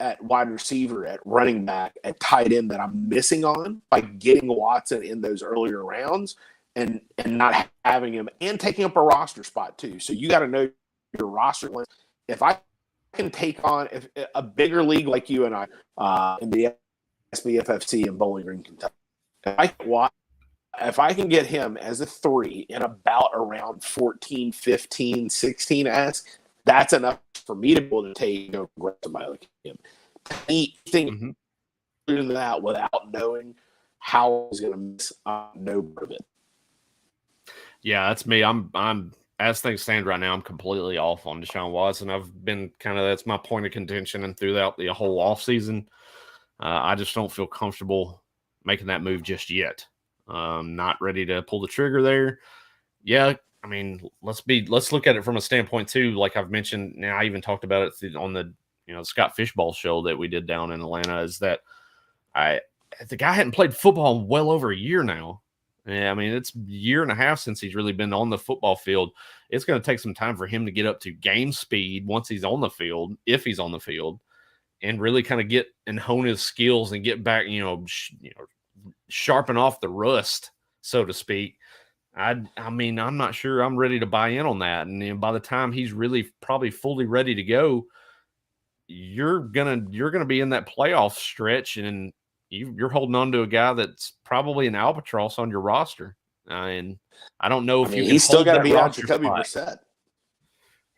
at wide receiver, at running back, at tight end that I'm missing on by getting Watson in those earlier rounds and not having him, and taking up a roster spot too? So you got to know your roster. If I can take on a bigger league like you and I in the SBFFC in Bowling Green, Kentucky, if I can get him as a 3 in about around 14, 15, 16 that's enough for me to be able to take somebody like him. Anything doing that without knowing how he's going to miss, no part of it. Yeah, that's me. I'm as things stand right now, I'm completely off on Deshaun Watson. I've been that's my point of contention, and throughout the whole offseason, I just don't feel comfortable making that move just yet. Not ready to pull the trigger there. Yeah, let's look at it from a standpoint too. Like I've mentioned, now I even talked about it on the Scott Fishbowl show that we did down in Atlanta. Is that the guy hadn't played football in well over a year now. Yeah, it's a year and a half since he's really been on the football field. It's going to take some time for him to get up to game speed once he's on the field, if he's on the field, and really kind of get and hone his skills and get back, sharpen off the rust, so to speak. I'm not sure I'm ready to buy in on that. And by the time he's really probably fully ready to go, you're gonna be in that playoff stretch, and you're holding on to a guy that's probably an albatross on your roster. And I don't know if he's still got to be out Jacoby Brissett.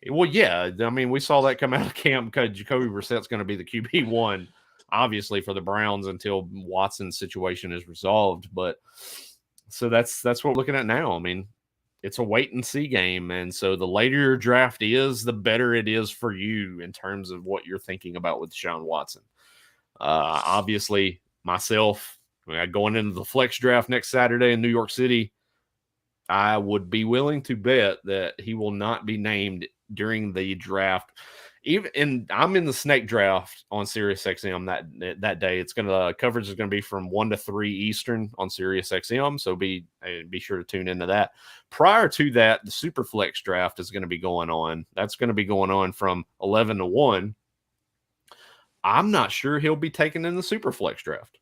Well, yeah, we saw that come out of camp, because Jacoby Brissett's going to be the QB1, obviously, for the Browns until Watson's situation is resolved. But so that's what we're looking at now. It's a wait and see game, and so the later your draft is, the better it is for you in terms of what you're thinking about with Deshaun Watson. Obviously, myself, Going into the flex draft next Saturday in New York City, I would be willing to bet that he will not be named during the draft. I'm in the snake draft on SiriusXM that day. It's coverage is gonna be from 1 to 3 Eastern on SiriusXM. So be sure to tune into that. Prior to that, the Superflex draft is going to be going on. That's going to be going on from 11 to 1. I'm not sure he'll be taken in the Superflex draft.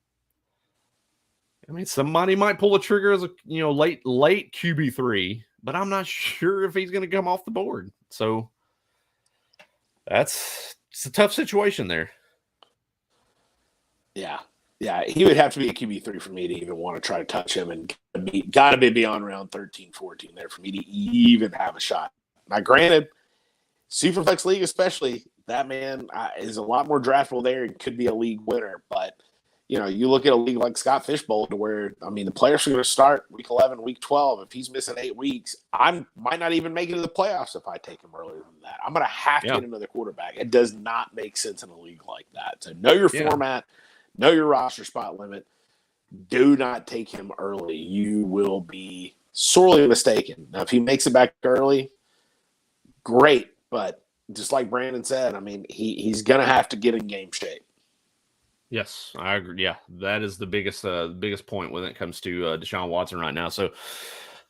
I mean, somebody might pull a trigger as a late QB3, but I'm not sure if he's going to come off the board. So it's a tough situation there. Yeah, he would have to be a QB3 for me to even want to try to touch him, and got to be beyond round 13, 14 there for me to even have a shot. Now, granted, Superflex League especially, that man is a lot more draftable there and could be a league winner, but you look at a league like Scott Fishbowl to where, the players are going to start week 11, week 12. If he's missing 8 weeks, I might not even make it to the playoffs if I take him earlier than that. I'm going to have to get another quarterback. It does not make sense in a league like that. So know your format, know your roster spot limit. Do not take him early. You will be sorely mistaken. Now, if he makes it back early, great. But just like Brandon said, he's going to have to get in game shape. Yes, I agree. Yeah, that is the biggest point when it comes to Deshaun Watson right now. So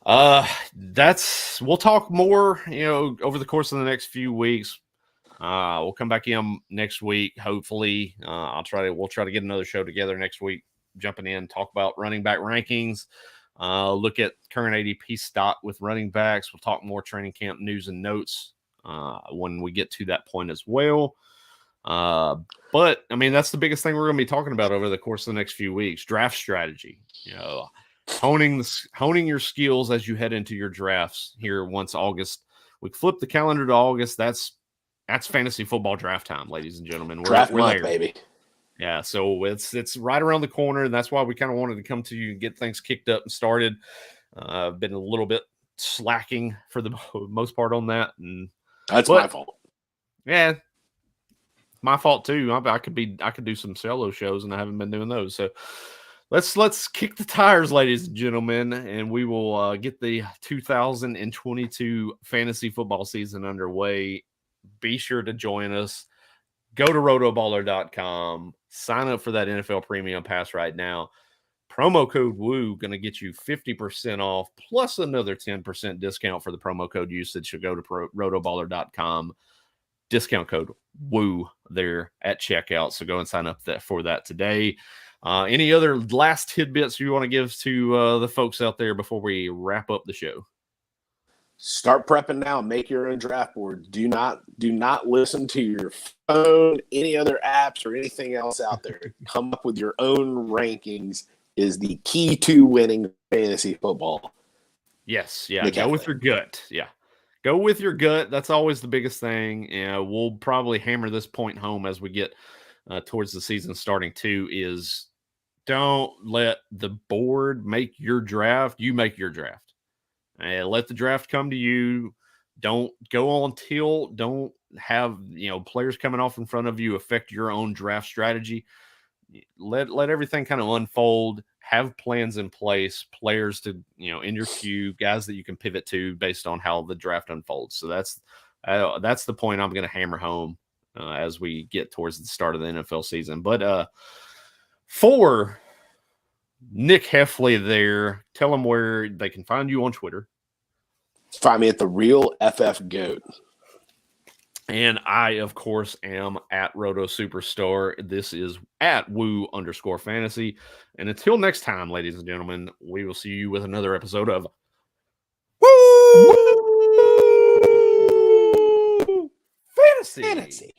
we'll talk more, over the course of the next few weeks. We'll come back in next week. Hopefully, we'll try to get another show together next week, jumping in, talk about running back rankings, look at current ADP stock with running backs. We'll talk more training camp news and notes when we get to that point as well. But that's the biggest thing we're going to be talking about over the course of the next few weeks. Draft strategy, honing your skills as you head into your drafts here. Once August, we flip the calendar to August. That's fantasy football draft time, ladies and gentlemen. Draft we're month, there, baby. Yeah. So it's right around the corner. And that's why we kind of wanted to come to you and get things kicked up and started. Been a little bit slacking for the most part on that. That's my fault. Yeah. My fault too. I could do some solo shows, and I haven't been doing those. So let's kick the tires, ladies and gentlemen, and we will get the 2022 fantasy football season underway. Be sure to join us. Go to rotoballer.com. Sign up for that NFL Premium Pass right now. Promo code WOO going to get you 50% off plus another 10% discount for the promo code usage. So go to rotoballer.com. Discount code WOO there at checkout. So go and sign up for that today. Any other last tidbits you want to give to the folks out there before we wrap up the show? Start prepping now. Make your own draft board. Do not listen to your phone, any other apps, or anything else out there. Come up with your own rankings is the key to winning fantasy football. Yes, yeah. Go with your gut. Yeah. Go with your gut. That's always the biggest thing. We'll probably hammer this point home as we get towards the season starting too, is don't let the board make your draft. You make your draft. Let the draft come to you. Don't go on tilt. Don't have players coming off in front of you affect your own draft strategy. Let everything kind of unfold. Have plans in place, players to in your queue, guys that you can pivot to based on how the draft unfolds. So that's the point I'm going to hammer home as we get towards the start of the NFL season. But for Nick Heffley there, tell them where they can find you on Twitter. Find me at the Real FF Goat. And I, of course, am at Roto Superstar. This is at Woo_fantasy. And until next time, ladies and gentlemen, we will see you with another episode of Woo! Fantasy.